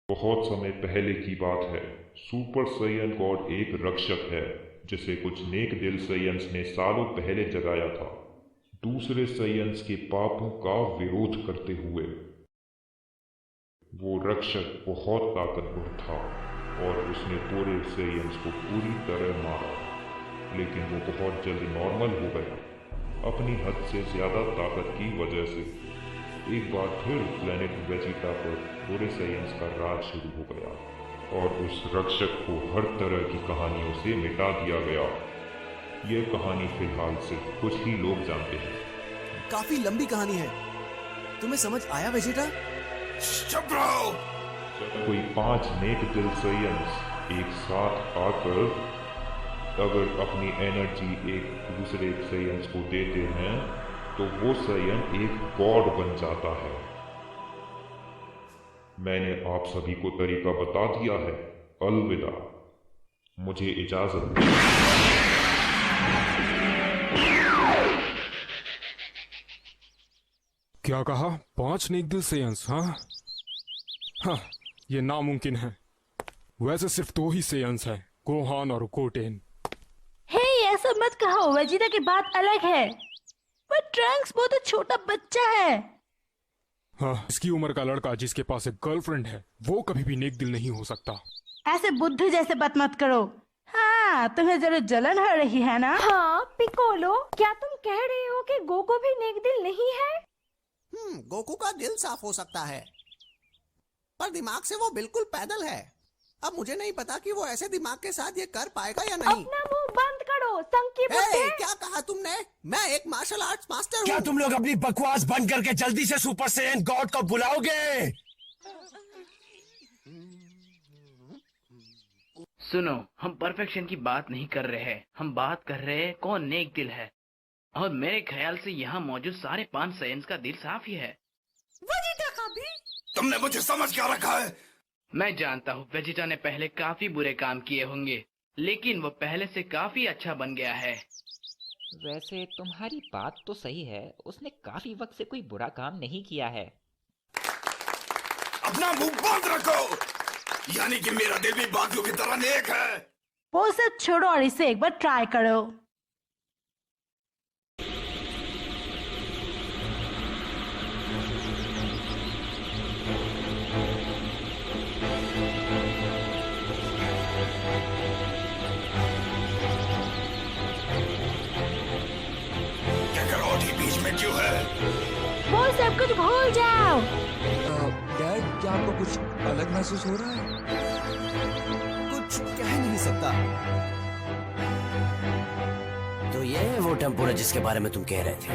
बहुत समय पहले की बात है। सुपर सेयन गॉड एक रक्षक है जिसे कुछ नेक दिल सेयन्स ने सालों पहले जगाया था, दूसरे सेयन्स के पापों का विरोध करते हुए। वो रक्षक बहुत ताकतवर था और उसने पूरे सेयन्स को पूरी तरह मारा, लेकिन वो बहुत जल्द नॉर्मल हो गया अपनी हद से ज्यादा ताकत की वजह से। एक बार फिर प्लेनेट वेजिटा पर पूरे सेयन्स का राज शुरू हो गया और उस रक्षक को हर तरह की कहानियों से मिटा दिया गया। यह कहानी फिलहाल सिर्फ कुछ ही लोग जानते हैं। काफी लंबी कहानी है, तुम्हें समझ आया वेजिटा? चुप रहो। कोई 5 नेक दिल सेयन्स एक साथ आकर अगर अपनी एनर्जी एक दूसरे सेयन्स को देते हैं तो वो सेयन एक गॉड बन जाता है। मैंने आप सभी को तरीका बता दिया है। अलविदा, मुझे इजाजत। क्या कहा? 5 नेक दिल सेयन्स? हाँ, ये नामुमकिन है। वैसे सिर्फ 2 ही सेयन्स हैं, गोहान और गोटेन। हे, ऐसा मत कहो, वेजिटा की बात अलग है। पर ट्रंक्स बहुत छोटा बच्चा है। हाँ, इसकी उम्र का लड़का जिसके पास एक गर्लफ्रेंड है वो कभी भी नेक दिल नहीं हो सकता। ऐसे बुद्धू जैसे बात मत करो। हाँ, तुम्हें जरूर जलन हो रही है ना? हाँ पिकोलो, क्या तुम कह रहे हो कि गोकू भी नेक दिल नहीं है? गोकू का दिल साफ हो सकता है, पर दिमाग से वो बिल्कुल पैदल है। अब मुझे नहीं पता कि वो ऐसे दिमाग के साथ ये कर पाएगा या नहीं। अपना मुंह बंद करो, संकी बुड्ढे। क्या कहा तुमने? मैं एक मार्शल आर्ट्स मास्टर हूँ। क्या तुम लोग अपनी बकवास बंद करके जल्दी से सुपर सैयन गॉड को बुलाओगे? सुनो, हम परफेक्शन की बात नहीं कर रहे हैं, हम बात कर रहे हैं कौन नेक दिल है। और मेरे ख्याल से यहाँ मौजूद सारे 5 साइंस का दिल साफ ही है। वेजिटा का भी? तुमने मुझे समझ क्या रखा है? मैं जानता हूँ वेजिटा ने पहले काफी बुरे काम किए होंगे, लेकिन वो पहले से काफी अच्छा बन गया है। वैसे तुम्हारी बात तो सही है, उसने काफी वक्त से कोई बुरा काम नहीं किया है। अपना मुंह बंद रखो। यानी कि मेरा दिल भी बाकियों की तरह नेक है। वो सब छोड़ो और इसे एक बार ट्राई करो। बीच में क्यों है? वो सब कुछ भूल जाओ। डैड, क्या आपको कुछ अलग महसूस हो रहा है? कुछ कह नहीं सकता। तो ये है वो टेम्पोरा जिसके बारे में तुम कह रहे थे।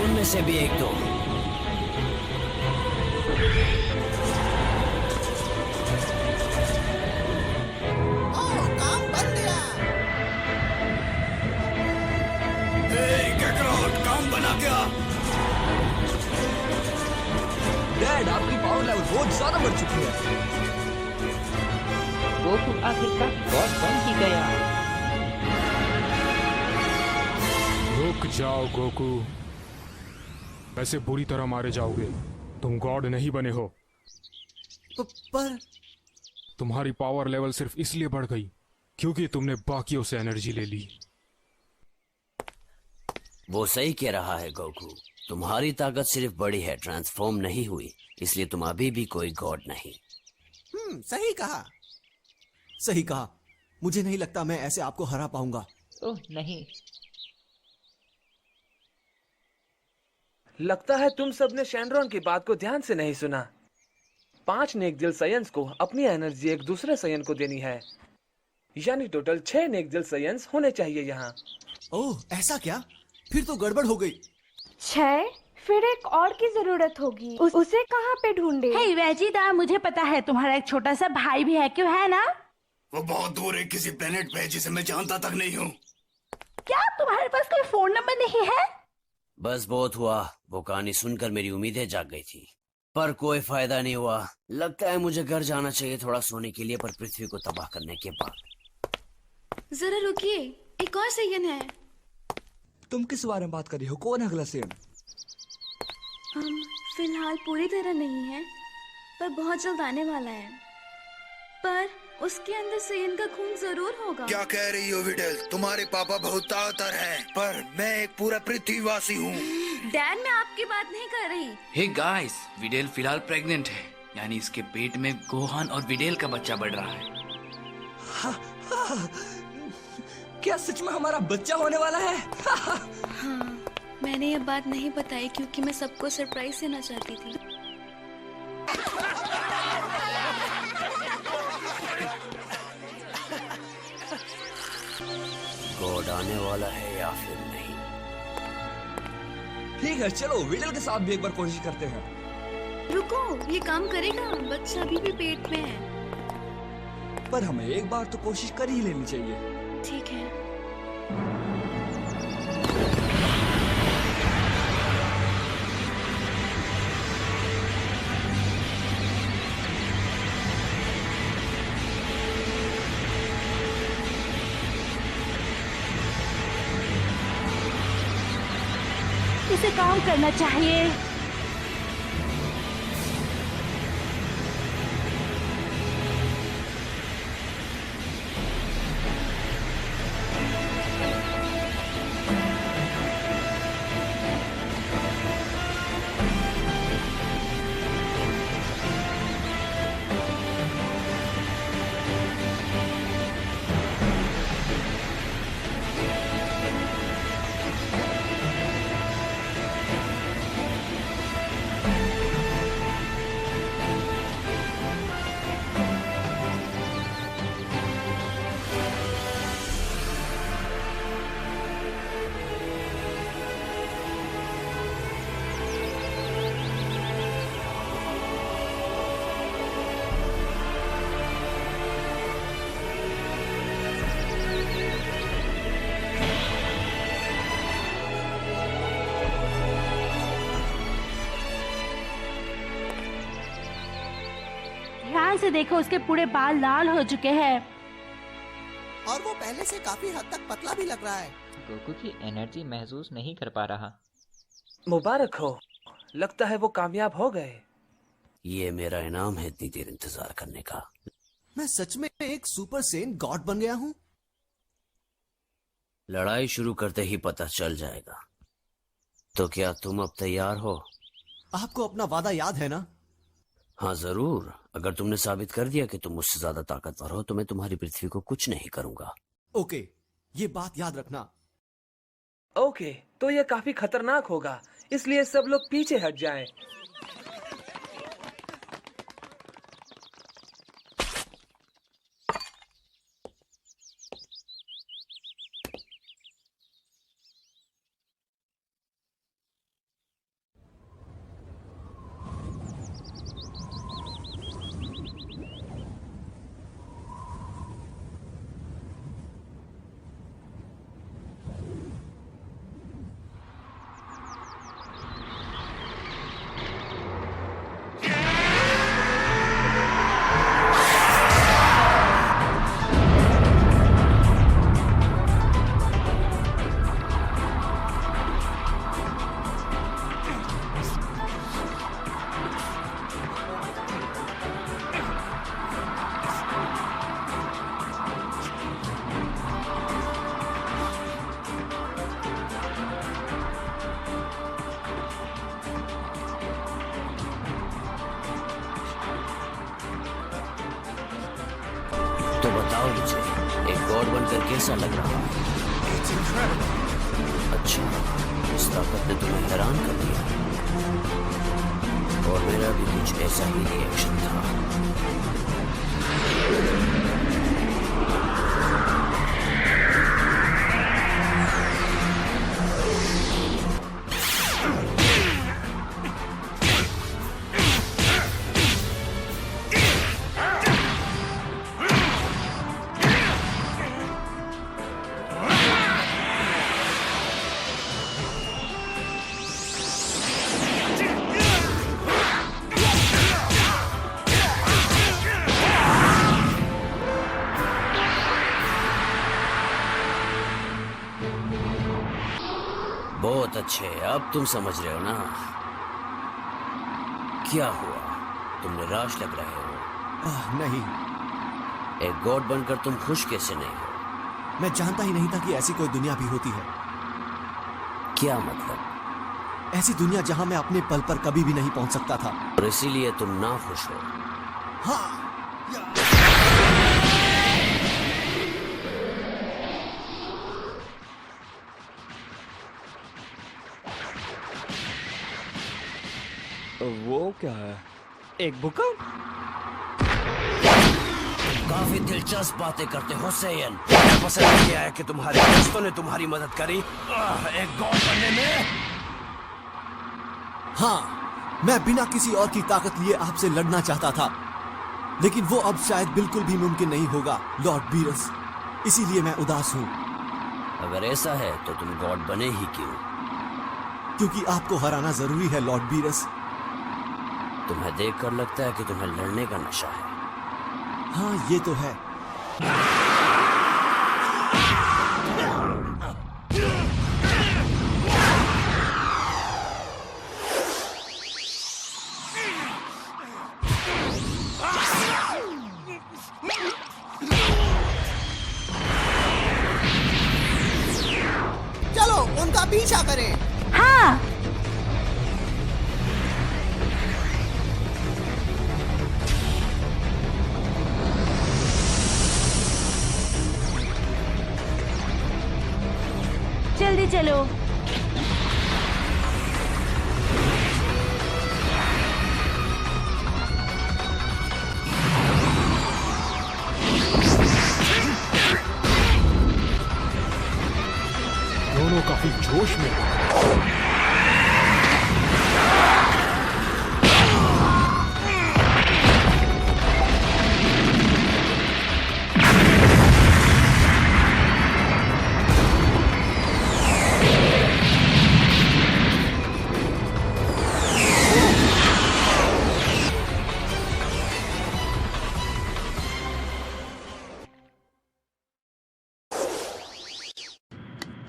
उनमें से भी एक दो। डैड, आपकी पावर लेवल बहुत ज्यादा बढ़ चुकी है। गोकू आखिरकार गॉड बन ही गया। रुक जाओ गोकू, वैसे बुरी तरह मारे जाओगे। तुम गॉड नहीं बने हो। पर तुम्हारी पावर लेवल सिर्फ इसलिए बढ़ गई क्योंकि तुमने बाकियों से एनर्जी ले ली। वो सही कह रहा है गोकू, तुम्हारी ताकत सिर्फ बढ़ी है, ट्रांसफॉर्म नहीं हुई, इसलिए तुम अभी भी कोई गॉड नहीं। सही कहा, सही कहा। मुझे नहीं लगता मैं ऐसे आपको हरा पाऊंगा। ओह नहीं। लगता है तुम सबने शैनरॉन की बात को ध्यान से नहीं सुना। 5 नेक दिल साइंस को अपनी एनर्जी एक दूसरे साइंस को देनी है, यानी टोटल 6 नेक दिल साइंस होने चाहिए यहाँ। ओह, ऐसा क्या? फिर तो गड़बड़ हो गई। 6? फिर एक और की जरूरत होगी। उसे कहाँ पे ढूंढे? हे वेजिटा, मुझे पता है तुम्हारा एक छोटा सा भाई भी है, क्यों है ना? वो बहुत दूर है, किसी प्लेनेट पे जिसे मैं जानता तक नहीं हूँ। क्या तुम्हारे पास कोई फोन नंबर नहीं है? बस बहुत हुआ, वो कहानी सुनकर मेरी उम्मीदें जाग गई थी, पर कोई फायदा नहीं हुआ। लगता है मुझे घर जाना चाहिए थोड़ा सोने के लिए, पर पृथ्वी को तबाह करने के बाद। जरा रुकिए, एक और सैयन है। तुम किस बारे में बात कर रही हो? कौन है अगला सैयन? हम फिलहाल पूरी तरह नहीं है, पर बहुत जल्द आने वाला है। पर उसके अंदर सैयन का खून जरूर होगा। क्या कह रही हो विडेल? तुम्हारे पापा बहुत ताकतवर हैं, पर मैं एक पूरा पृथ्वीवासी हूँ। डैड, मैं आपकी बात नहीं कर रही। हे गाइस, विडेल फिलहाल प्रेग्नेंट है, यानी इसके पेट में गोहान और विडेल का बच्चा बढ़ रहा है। क्या सच में हमारा बच्चा होने वाला है? हाँ, मैंने ये बात नहीं बताई क्योंकि मैं सबको सरप्राइज देना चाहती थी। गॉड आने वाला है या फिर नहीं? ठीक है, चलो विडल के साथ भी एक बार कोशिश करते हैं। रुको, ये काम करेगा? बच्चा अभी भी पेट में है। पर हमें एक बार तो कोशिश कर ही लेनी चाहिए। ठीक है। से काम करना चाहिए। ध्यान से देखो, उसके पूरे बाल लाल हो चुके हैं और वो पहले से काफी हद तक पतला भी लग रहा है। गोकू की एनर्जी महसूस नहीं कर पा रहा। मुबारक हो, लगता है वो कामयाब हो गए। ये मेरा इनाम है इतनी देर इंतजार करने का। मैं सच में एक सुपर सेन गॉड बन गया हूँ। लड़ाई शुरू करते ही पता चल जाएगा। तो क्या तुम अब तैयार हो? आपको अपना वादा याद है ना? हाँ जरूर। अगर तुमने साबित कर दिया कि तुम मुझसे ज्यादा ताकतवर हो तो मैं तुम्हारी पृथ्वी को कुछ नहीं करूंगा। ओके, ये बात याद रखना। ओके, तो ये काफी खतरनाक होगा, इसलिए सब लोग पीछे हट जाएं। तो बताओ मुझे, एक गॉड बनकर कैसा लग रहा है? अच्छा, इस ताकत ने तुम्हें हैरान कर दिया। और मेरा भी कुछ ऐसा ही रिएक्शन था। बहुत अच्छे, अब तुम समझ रहे हो ना क्या हुआ? तुम निराश लग रहे हो। नहीं। एक गॉड बनकर तुम खुश कैसे नहीं हो? मैं जानता ही नहीं था कि ऐसी कोई दुनिया भी होती है। क्या मतलब? ऐसी दुनिया जहां मैं अपने पल पर कभी भी नहीं पहुंच सकता था। और इसीलिए तुम ना खुश हो। हाँ। वो क्या है? एक भूकंप? काफी दिलचस्प बातें करते हो सेयन। मुझे पसंद किया है कि तुम्हारे दोस्तों ने तुम्हारी मदद करी एक गॉड बनने में। हाँ, मैं बिना किसी और की ताकत लिए आपसे लड़ना चाहता था, लेकिन वो अब शायद बिल्कुल भी मुमकिन नहीं होगा लॉर्ड बीरस। इसीलिए मैं उदास हूँ। अगर ऐसा है तो तुम गॉड बने ही क्यों? क्योंकि आपको हराना जरूरी है लॉर्ड बीरस। तुम्हें देखकर लगता है कि तुम्हें लड़ने का नशा है। हाँ, ये तो है। चलो उनका पीछा करें। हाँ। जल्दी चलो। दोनों काफी जोश में हैं।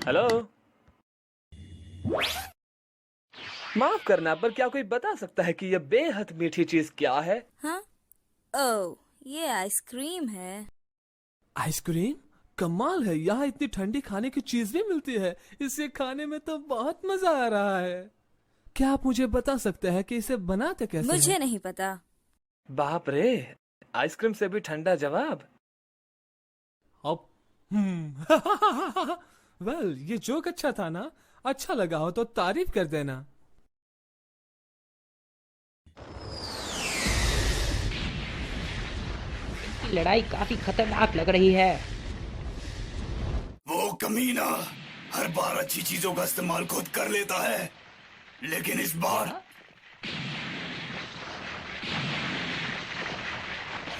हेलो। माफ करना, पर क्या कोई बता सकता है कि यह बेहद मीठी चीज क्या है? हाँ? ओह, ये आइसक्रीम है। आइसक्रीम? कमाल है, यहाँ इतनी ठंडी खाने की चीज भी मिलती है। इसे खाने में तो बहुत मजा आ रहा है। क्या आप मुझे बता सकते हैं कि इसे बनाते कैसे मुझे हैं? नहीं पता। बाप रे, आइसक्रीम से भी ठंडा जवाब। अब वेल, ये जोक अच्छा था ना? अच्छा लगा हो तो तारीफ कर देना। लड़ाई काफी खतरनाक लग रही है। वो कमीना हर बार अच्छी चीजों का इस्तेमाल खुद कर लेता है, लेकिन इस बार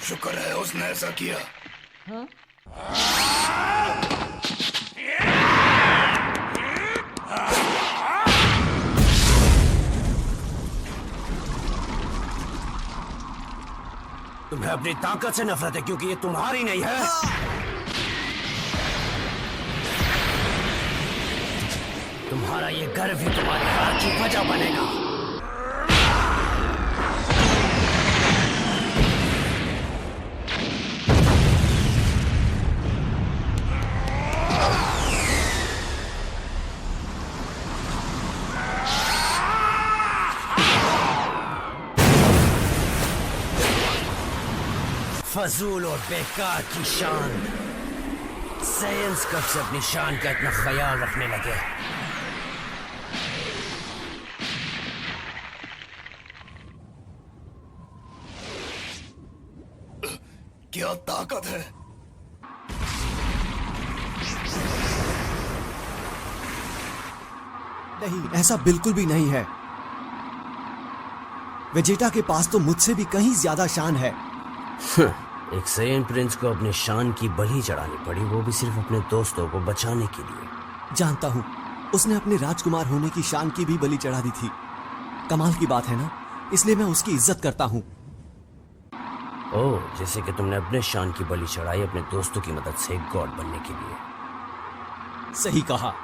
शुक्र है उसने ऐसा किया। हाँ? तुम्हें अपनी ताकत से नफरत है क्योंकि ये तुम्हारी नहीं है। तुम्हारा ये गर्व ही तुम्हारी हार की वजह बनेगा। फजूल और बेकार की शान। साइंस कब से अपनी शान का इतना ख्याल रखने लगे? क्या ताकत है? नहीं, ऐसा बिल्कुल भी नहीं है। वेजेटा के पास तो मुझसे भी कहीं ज्यादा शान है। एक सैयन प्रिंस को अपने शान की बलि चढ़ानी पड़ी, वो भी सिर्फ अपने दोस्तों को बचाने के लिए। जानता हूँ, उसने अपने राजकुमार होने की शान की भी बलि चढ़ा दी थी। कमाल की बात है ना? इसलिए मैं उसकी इज्जत करता हूँ। ओह, जैसे कि तुमने अपने शान की बलि चढ़ाई अपने दोस्तों की मदद से एक गॉड बनने के लिए। सही कहा।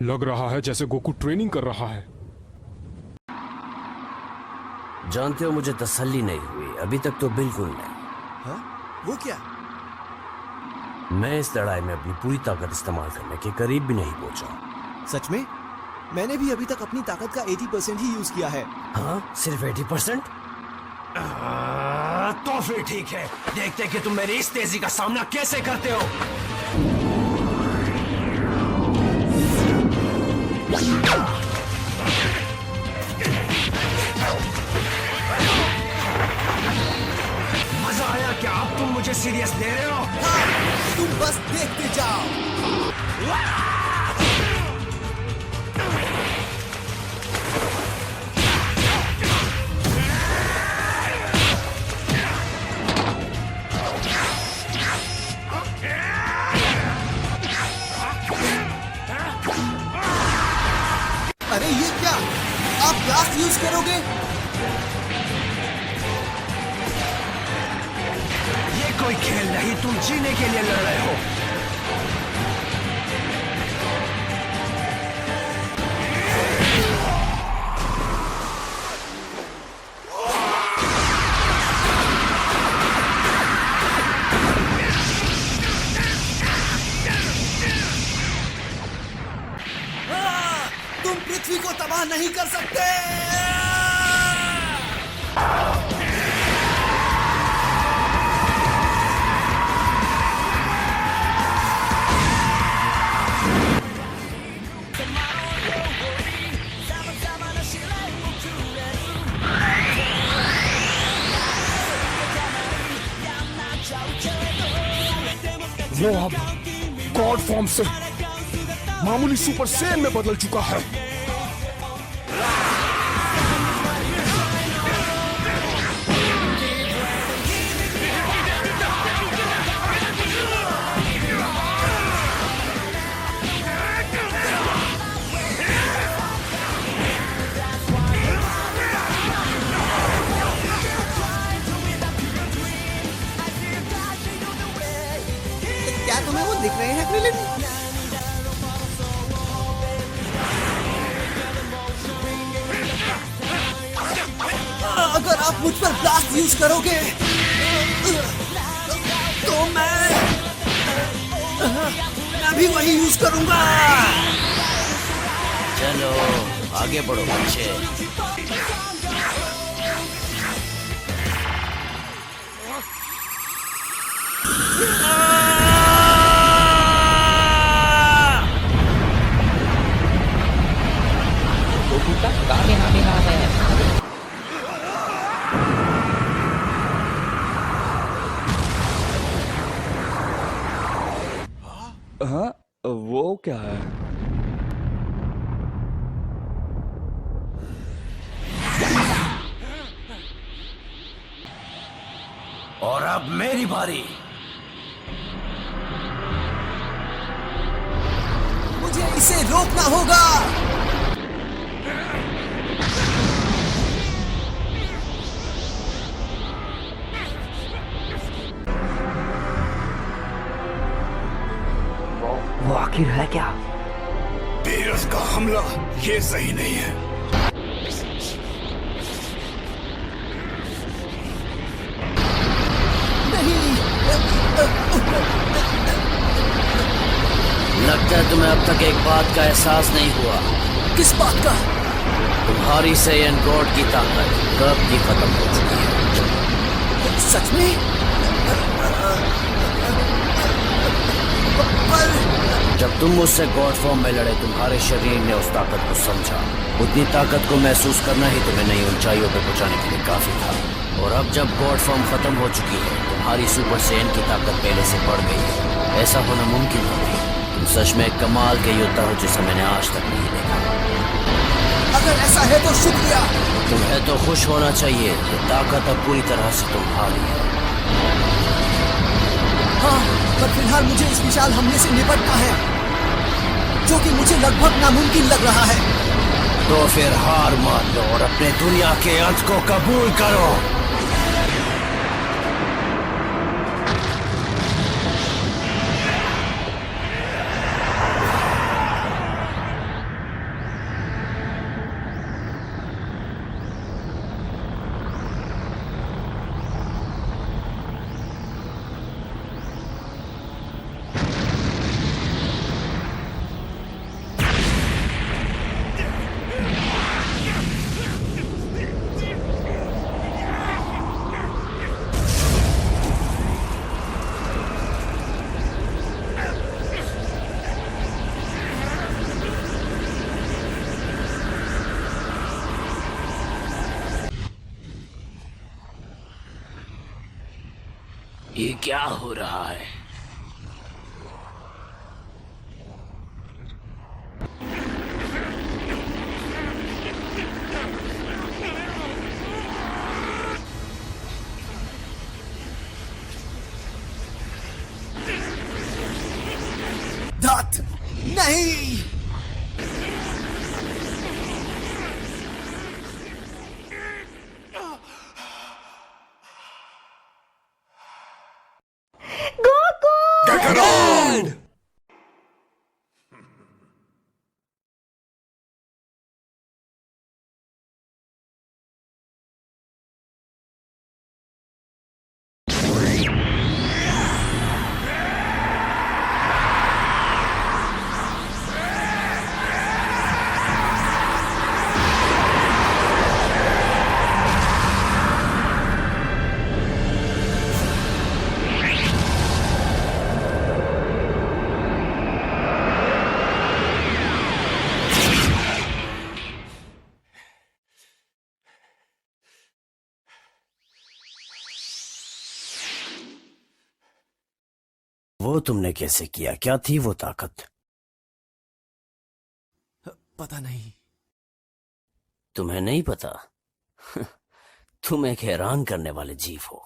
लग रहा है जैसे गोकू ट्रेनिंग कर रहा है। जानते हो, मुझे तसल्ली नहीं हुई अभी तक तो बिल्कुल नहीं। हाँ? वो क्या? मैं इस लड़ाई में अपनी पूरी ताकत इस्तेमाल करने के करीब भी नहीं पहुंचा। सच में? मैंने भी अभी तक अपनी ताकत का 80% ही यूज किया है। हाँ? सिर्फ 80%? तो फिर ठीक है, देखते हैं कि तुम मेरी इस तेजी का सामना कैसे करते हो। मजा आया क्या? अब तुम मुझे सीरियस ले रहे हो? हाँ, तुम बस देखते जाओ। अरे ये क्या? आप ब्लास्ट यूज करोगे? ये कोई खेल नहीं, तुम जीने के लिए लड़ रहे हो। तुम पृथ्वी को तबाह नहीं कर सकते। वो अब गॉड फॉर्म से मामूली सुपर सेन में बदल चुका है। क्या तुम्हें वो दिख रहे हैं क्रिलिन? अगर आप मुझ पर ब्लास्ट यूज करोगे तो मैं भी वही यूज करूंगा। चलो आगे बढ़ो बच्चे। हाँ, वो क्या है? और अब मेरी बारी। मुझे इसे रोकना होगा। वो आखिर है क्या? बीरस का हमला ये सही नहीं है। लगता है तुम्हें अब तक एक बात का एहसास नहीं हुआ। किस बात का? तुम्हारी सेयन गॉड की ताकत कब की खत्म हो चुकी है। सच में? जब तुम मुझसे गॉड फॉर्म में लड़े तुम्हारे शरीर ने उस ताकत को समझा। उतनी ताकत को महसूस करना ही तुम्हें नई ऊंचाइयों पर पहुंचाने के लिए काफी था। और अब जब गॉड फॉर्म खत्म हो चुकी है तुम्हारी सुपर सेयन की ताकत पहले से बढ़ गई है। ऐसा होना मुमकिन हो गई। तुम सच में एक कमाल के योद्धा हो जिसे मैंने आज तक नहीं देखा। अगर ऐसा है तो शुक्रिया। तुम्हें तो खुश होना चाहिए कि ताकत अब पूरी तरह से तुम्हारी है। हाँ, पर फिलहाल मुझे इस विशाल हमले से निपटना है जो कि मुझे लगभग नामुमकिन लग रहा है। तो फिर हार मान लो और अपने दुनिया के अंत को कबूल करो। ये क्या हो रहा है? दात नहीं। गोकू वो तुमने कैसे किया? क्या थी वो ताकत? पता नहीं। तुम्हें नहीं पता? तुम एक हैरान करने वाले जीव हो।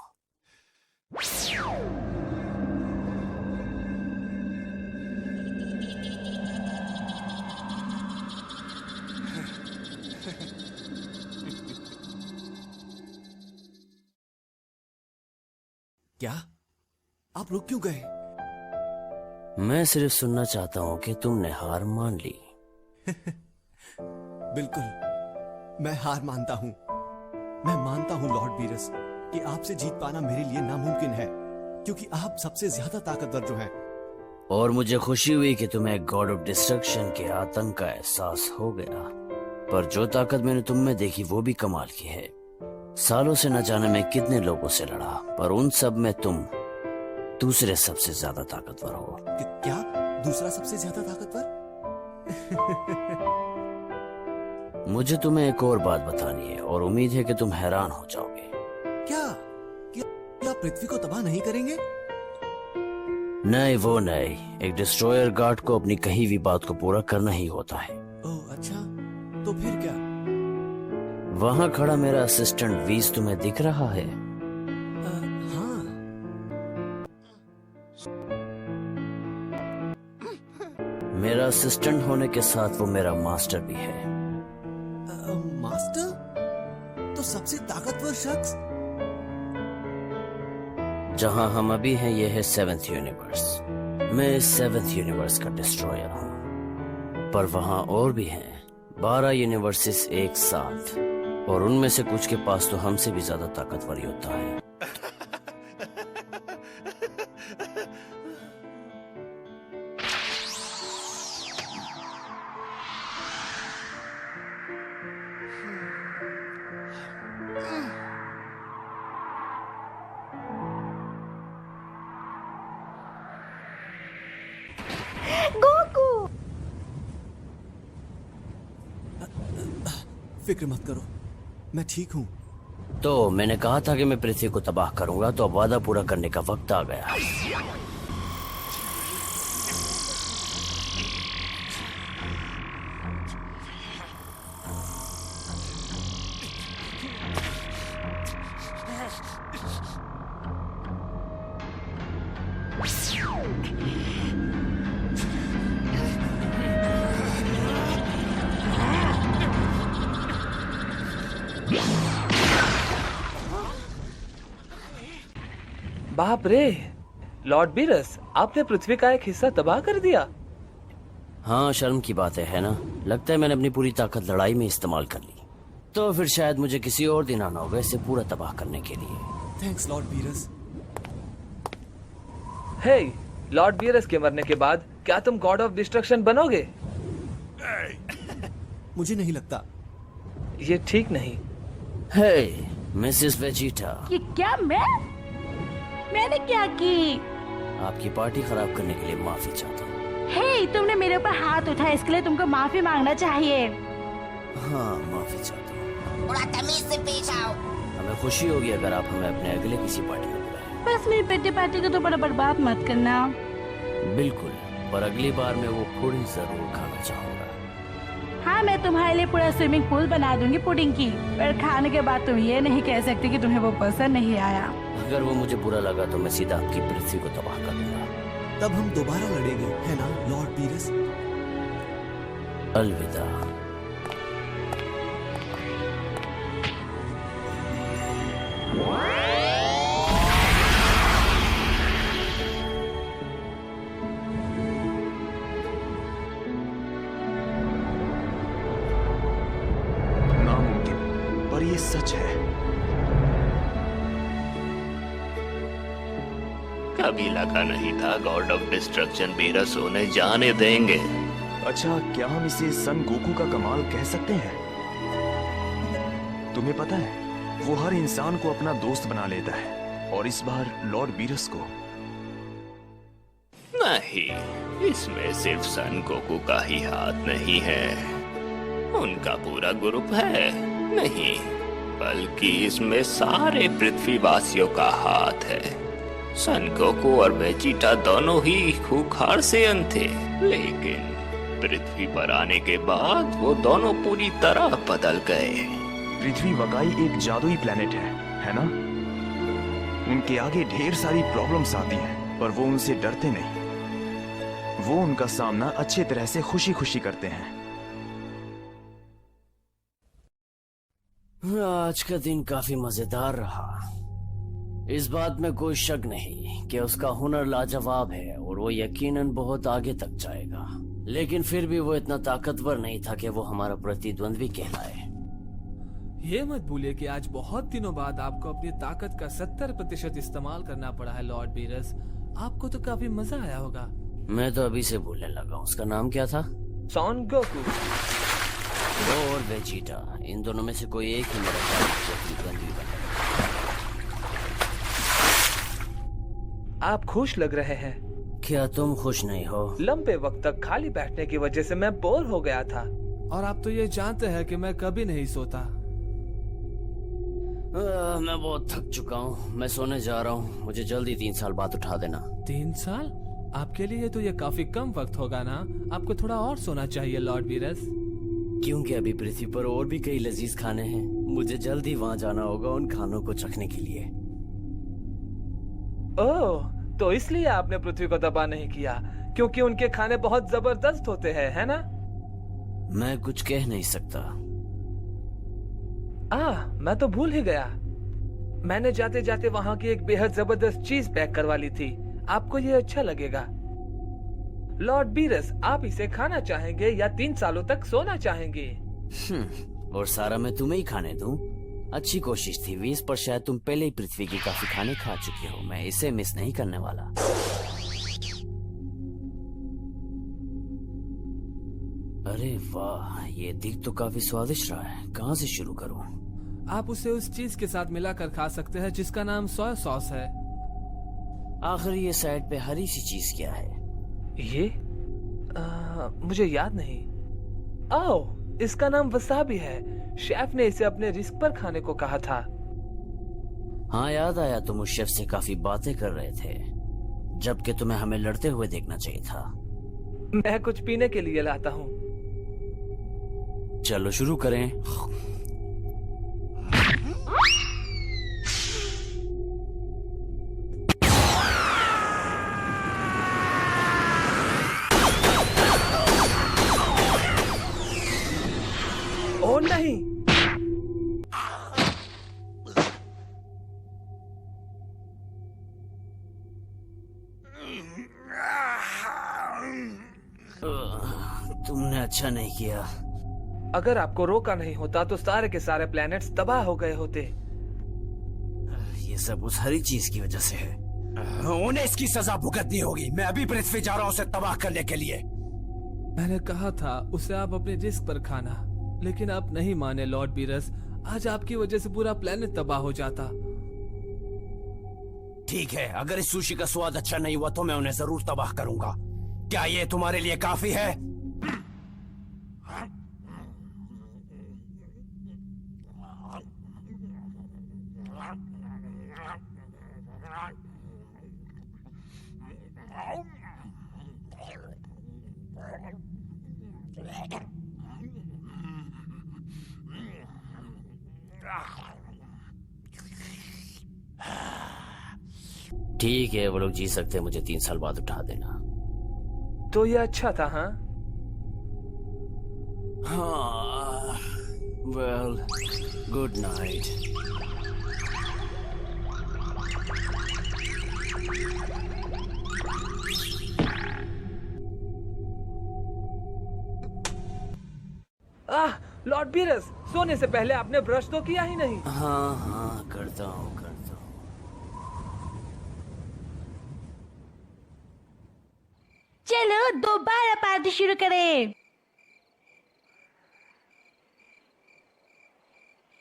क्या? आप रुक क्यों गए? मैं सिर्फ सुनना चाहता हूं कि तुमने हार मान ली। बिल्कुल, मैं हार मानता हूं। मैं मानता हूं लॉर्ड बीरस कि आपसे जीत पाना मेरे लिए नामुमकिन है, क्योंकि आप सबसे ज्यादा ताकतवर जो हैं। और मुझे खुशी हुई कि तुम्हें गॉड ऑफ डिस्ट्रक्शन के आतंक का एहसास हो गया। पर जो ताकत मैंने तुम में देखी वो भी कमाल की है। सालों से न जाने मैं कितने लोगों से लड़ा, पर उन सब में तुम दूसरे सबसे ज्यादा ताकतवर हो। क्या? दूसरा सबसे ज्यादा ताकतवर? मुझे तुम्हें एक और बात बतानी है और उम्मीद है कि तुम हैरान हो जाओगे। क्या पृथ्वी को तबाह नहीं करेंगे? नहीं, वो नहीं। एक डिस्ट्रॉयर गार्ड को अपनी कही हुई बात को पूरा करना ही होता है। ओह अच्छा, तो फिर क्या? वहाँ खड़ा मेरा असिस्टेंट वीस तुम्हें दिख रहा है? हाँ। मेरा असिस्टेंट होने के साथ वो मेरा मास्टर भी है। मास्टर? तो सबसे ताकतवर शख्स? जहां हम अभी हैं ये है 7th यूनिवर्स। मैं इस 7th यूनिवर्स का डिस्ट्रॉयर हूँ, पर वहां और भी हैं 12 यूनिवर्सेस एक साथ, और उनमें से कुछ के पास तो हमसे भी ज्यादा ताकतवर योद्धा है। गोकू! फिक्र मत करो, मैं ठीक हूँ। तो मैंने कहा था कि मैं पृथ्वी को तबाह करूंगा, तो अब वादा पूरा करने का वक्त आ गया। बाप रे, लॉर्ड बीरस, आपने पृथ्वी का एक हिस्सा तबाह कर दिया। हाँ, शर्म की बात है ना? लगता है मैंने अपनी पूरी ताकत लड़ाई में इस्तेमाल कर ली। तो फिर शायद मुझे किसी और दिन आना होगा इसे पूरा तबाह करने के लिए। Thanks lord Beerus. Hey, lord Beerus के मरने के बाद क्या तुम गॉड ऑफ डिस्ट्रक्शन बनोगे? मुझे नहीं लगता। ये ठीक नहीं। हे, मिसेस वेजिटा। ये क्या? मैंने क्या की? आपकी पार्टी खराब करने के लिए माफी चाहता हूँ। हे, तुमने मेरे ऊपर हाथ उठाया, इसके लिए तुमको माफी मांगना चाहिए। हाँ, माफी चाहता हूँ। थोड़ा तमीज से पेश आओ। हमें खुशी होगी अगर आप हमें अपने अगले किसी पार्टी में बुलाएं। बस मेरी बर्थडे पार्टी को तो बड़ा बर्बाद मत करना। बिल्कुल, पर अगली बार मैं वो पुडिंग जरूर खाना चाहूँगा। हाँ, मैं तुम्हारे लिए पूरा स्विमिंग पूल बना दूंगी पुडिंग की, पर खाने के बाद तुम ये नहीं कह सकते कि तुम्हें वो पसंद नहीं आया। अगर वो मुझे बुरा लगा तो मैं सीधा आपकी पृथ्वी को तबाह कर दूंगा। तब हम दोबारा लड़ेंगे, है ना लॉर्ड बीरस? अलविदा। नामुमकिन, पर ये सच है। कभी लगा नहीं था गॉड ऑफ डिस्ट्रक्शन बीरस उन्हें जाने देंगे। अच्छा, क्या हम इसे सन गोकू का कमाल कह सकते हैं? तुम्हें पता है, वो हर इंसान को अपना दोस्त बना लेता है, और इस बार लॉर्ड बीरस को। नहीं, इसमें सिर्फ सन गोकू का ही हाथ नहीं है, उनका पूरा ग्रुप है। नहीं, बल्कि इसमें सारे पृथ्वीवासियों का हाथ है। सन गोकू और वेजिटा दोनों ही खूंखार सेयन थे, लेकिन पृथ्वी पर आने के बाद वो दोनों पूरी तरह बदल गए। पृथ्वी वकाई एक जादुई प्लेनेट है ना? उनके आगे ढेर सारी प्रॉब्लम्स आती हैं, पर वो उनसे डरते नहीं। वो उनका सामना अच्छे तरह से खुशी खुशी करते हैं। आज का दिन काफी मजेदार रहा। इस बात में कोई शक नहीं कि उसका हुनर लाजवाब है और वो यकीनन बहुत आगे तक जाएगा, लेकिन फिर भी वो इतना ताकतवर नहीं था कि वो हमारा प्रतिद्वंद्वी कहलाए। ये मत भूलिए कि आज बहुत दिनों बाद आपको अपनी ताकत का 70% इस्तेमाल करना पड़ा है लॉर्ड बीरस। आपको तो काफी मजा आया होगा। मैं तो अभी से भूलने लगा हूँ। उसका नाम क्या था? सन गोकू और वेजिटा, इन दोनों में से कोई एक ही मेरा प्रतिद्वंद्वी बनेगा। आप खुश लग रहे हैं। क्या तुम खुश नहीं हो? लंबे वक्त तक खाली बैठने की वजह से मैं बोर हो गया था। और आप तो ये जानते हैं कि मैं कभी नहीं सोता। मैं बहुत थक चुका हूँ। मैं सोने जा रहा हूँ। मुझे जल्दी 3 साल बाद उठा देना। 3 साल? आपके लिए तो ये काफी कम वक्त होगा ना? आपको थोड़ा और सोना चाहिए लॉर्ड बीरस। क्योंकि अभी पृथ्वी पर और भी कई लजीज खाने हैं। मुझे जल्दी वहाँ जाना होगा उन खानों को चखने के लिए। ओह, तो इसलिए आपने पृथ्वी को दबा नहीं किया, क्योंकि उनके खाने बहुत जबरदस्त होते हैं, है ना? मैं कुछ कह नहीं सकता। मैं तो भूल ही गया। मैंने जाते जाते वहाँ की एक बेहद जबरदस्त चीज पैक करवा ली थी। आपको ये अच्छा लगेगा। लॉर्ड बीरस, आप इसे खाना चाहेंगे या 3 सालों तक सोना चाहेंगे? और सारा मैं तुम्हें ही खाने दूं? अच्छी कोशिश थी वीस, पर शायद तुम पहले ही पृथ्वी की काफी खाने खा चुके हो। मैं इसे मिस नहीं करने वाला। अरे वाह, ये दिख तो काफी स्वादिष्ट रहा है। कहाँ से शुरू करूं? आप उसे उस चीज के साथ मिलाकर खा सकते हैं जिसका नाम सोया सॉस है। आखिर ये साइड पे हरी सी चीज क्या है? ये मुझे याद नहीं। ओह, इसका नाम वसाबी है। शेफ ने इसे अपने रिस्क पर खाने को कहा था। हाँ, याद आया। तुम उस शेफ से काफी बातें कर रहे थे, जबकि तुम्हें हमें लड़ते हुए देखना चाहिए था। मैं कुछ पीने के लिए लाता हूँ। चलो शुरू करें। ओ नहीं, तुमने अच्छा नहीं किया। अगर आपको रोका नहीं होता तो सारे के सारे प्लैनेट्स तबाह हो गए होते। ये सब उस हरी चीज की वजह से है। उन्हें इसकी सजा भुगतनी होगी। मैं अभी पृथ्वी जा रहा हूँ उसे तबाह करने के लिए। मैंने कहा था उसे आप अपने रिस्क पर खाना, लेकिन आप नहीं माने लॉर्ड बीरस। आज आपकी वजह से पूरा प्लेनेट तबाह हो जाता। ठीक है, अगर इस सुशी का स्वाद अच्छा नहीं हुआ तो मैं उन्हें जरूर तबाह करूंगा। क्या ये तुम्हारे लिए काफी है? ठीक है, वो लोग जी सकते हैं। मुझे 3 साल बाद उठा देना। तो ये अच्छा था। हाँ, well, good night. Lord Beerus, सोने से पहले आपने ब्रश तो किया ही नहीं। हाँ, करता हूँ। चलो दोबारा पार्टी शुरू करें।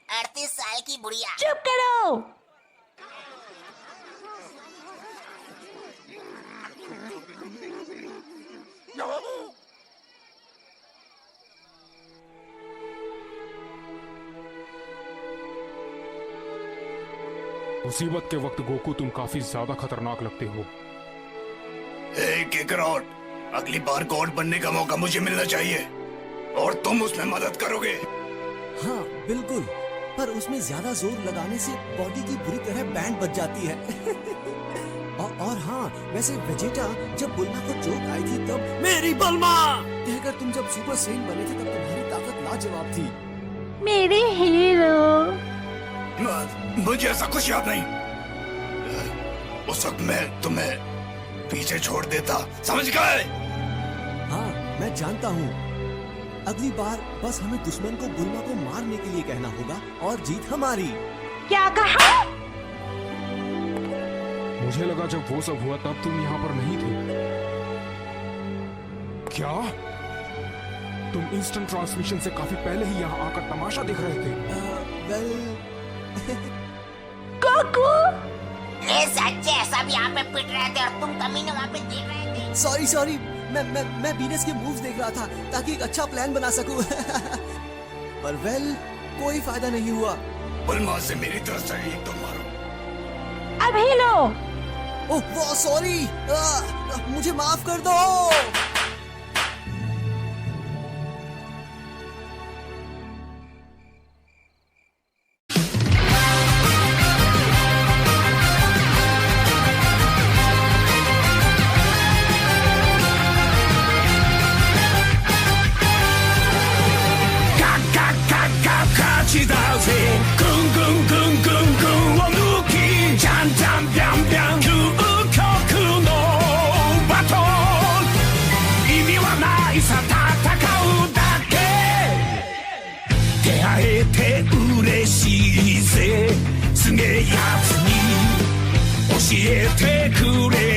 38 साल की बुढ़िया। चुप करो। मुसीबत के वक्त गोकू तुम काफी ज्यादा खतरनाक लगते हो। किकरॉट, अगली बार गॉड बनने का मौका मुझे मिलना चाहिए और तुम उसमें मदद करोगे। हाँ बिल्कुल, पर उसमें ज्यादा जोर लगाने से बॉडी की बुरी तरह बैंड बज जाती है। और हाँ, वैसे वेजिटा जब बुल्मा को चोट आई थी तब मेरी बल्मा कहकर तुम जब सुपर सेन बने थे तब तुम्हारी ताकत लाजवाब थी। मेरे हीरो। मुझे ऐसा कुछ याद नहीं। उस वक्त मैं तुम्हें पीछे छोड़ देता, समझ गए? हाँ मैं जानता हूँ। अगली बार बस हमें दुश्मन को बुल्मा को मारने के लिए कहना होगा और जीत हमारी। क्या कहा? मुझे लगा जब वो सब हुआ तब तुम यहाँ पर नहीं थे। क्या तुम इंस्टेंट ट्रांसमिशन से काफी पहले ही यहाँ आकर तमाशा देख रहे थे? गोकू! ये सच्चे सब यहाँ पे पिट रहे थे और तुम कमीने वहाँ पे देख रहे थे। सॉरी, मैं वीनस के मूव्स देख रहा था ताकि एक अच्छा प्लान बना सकूं। पर कोई फायदा नहीं हुआ। बुल्मा से मेरी तरफ से एक तो मारो। अब ही लो। ओह वो सॉरी, मुझे माफ कर दो।教えてくれ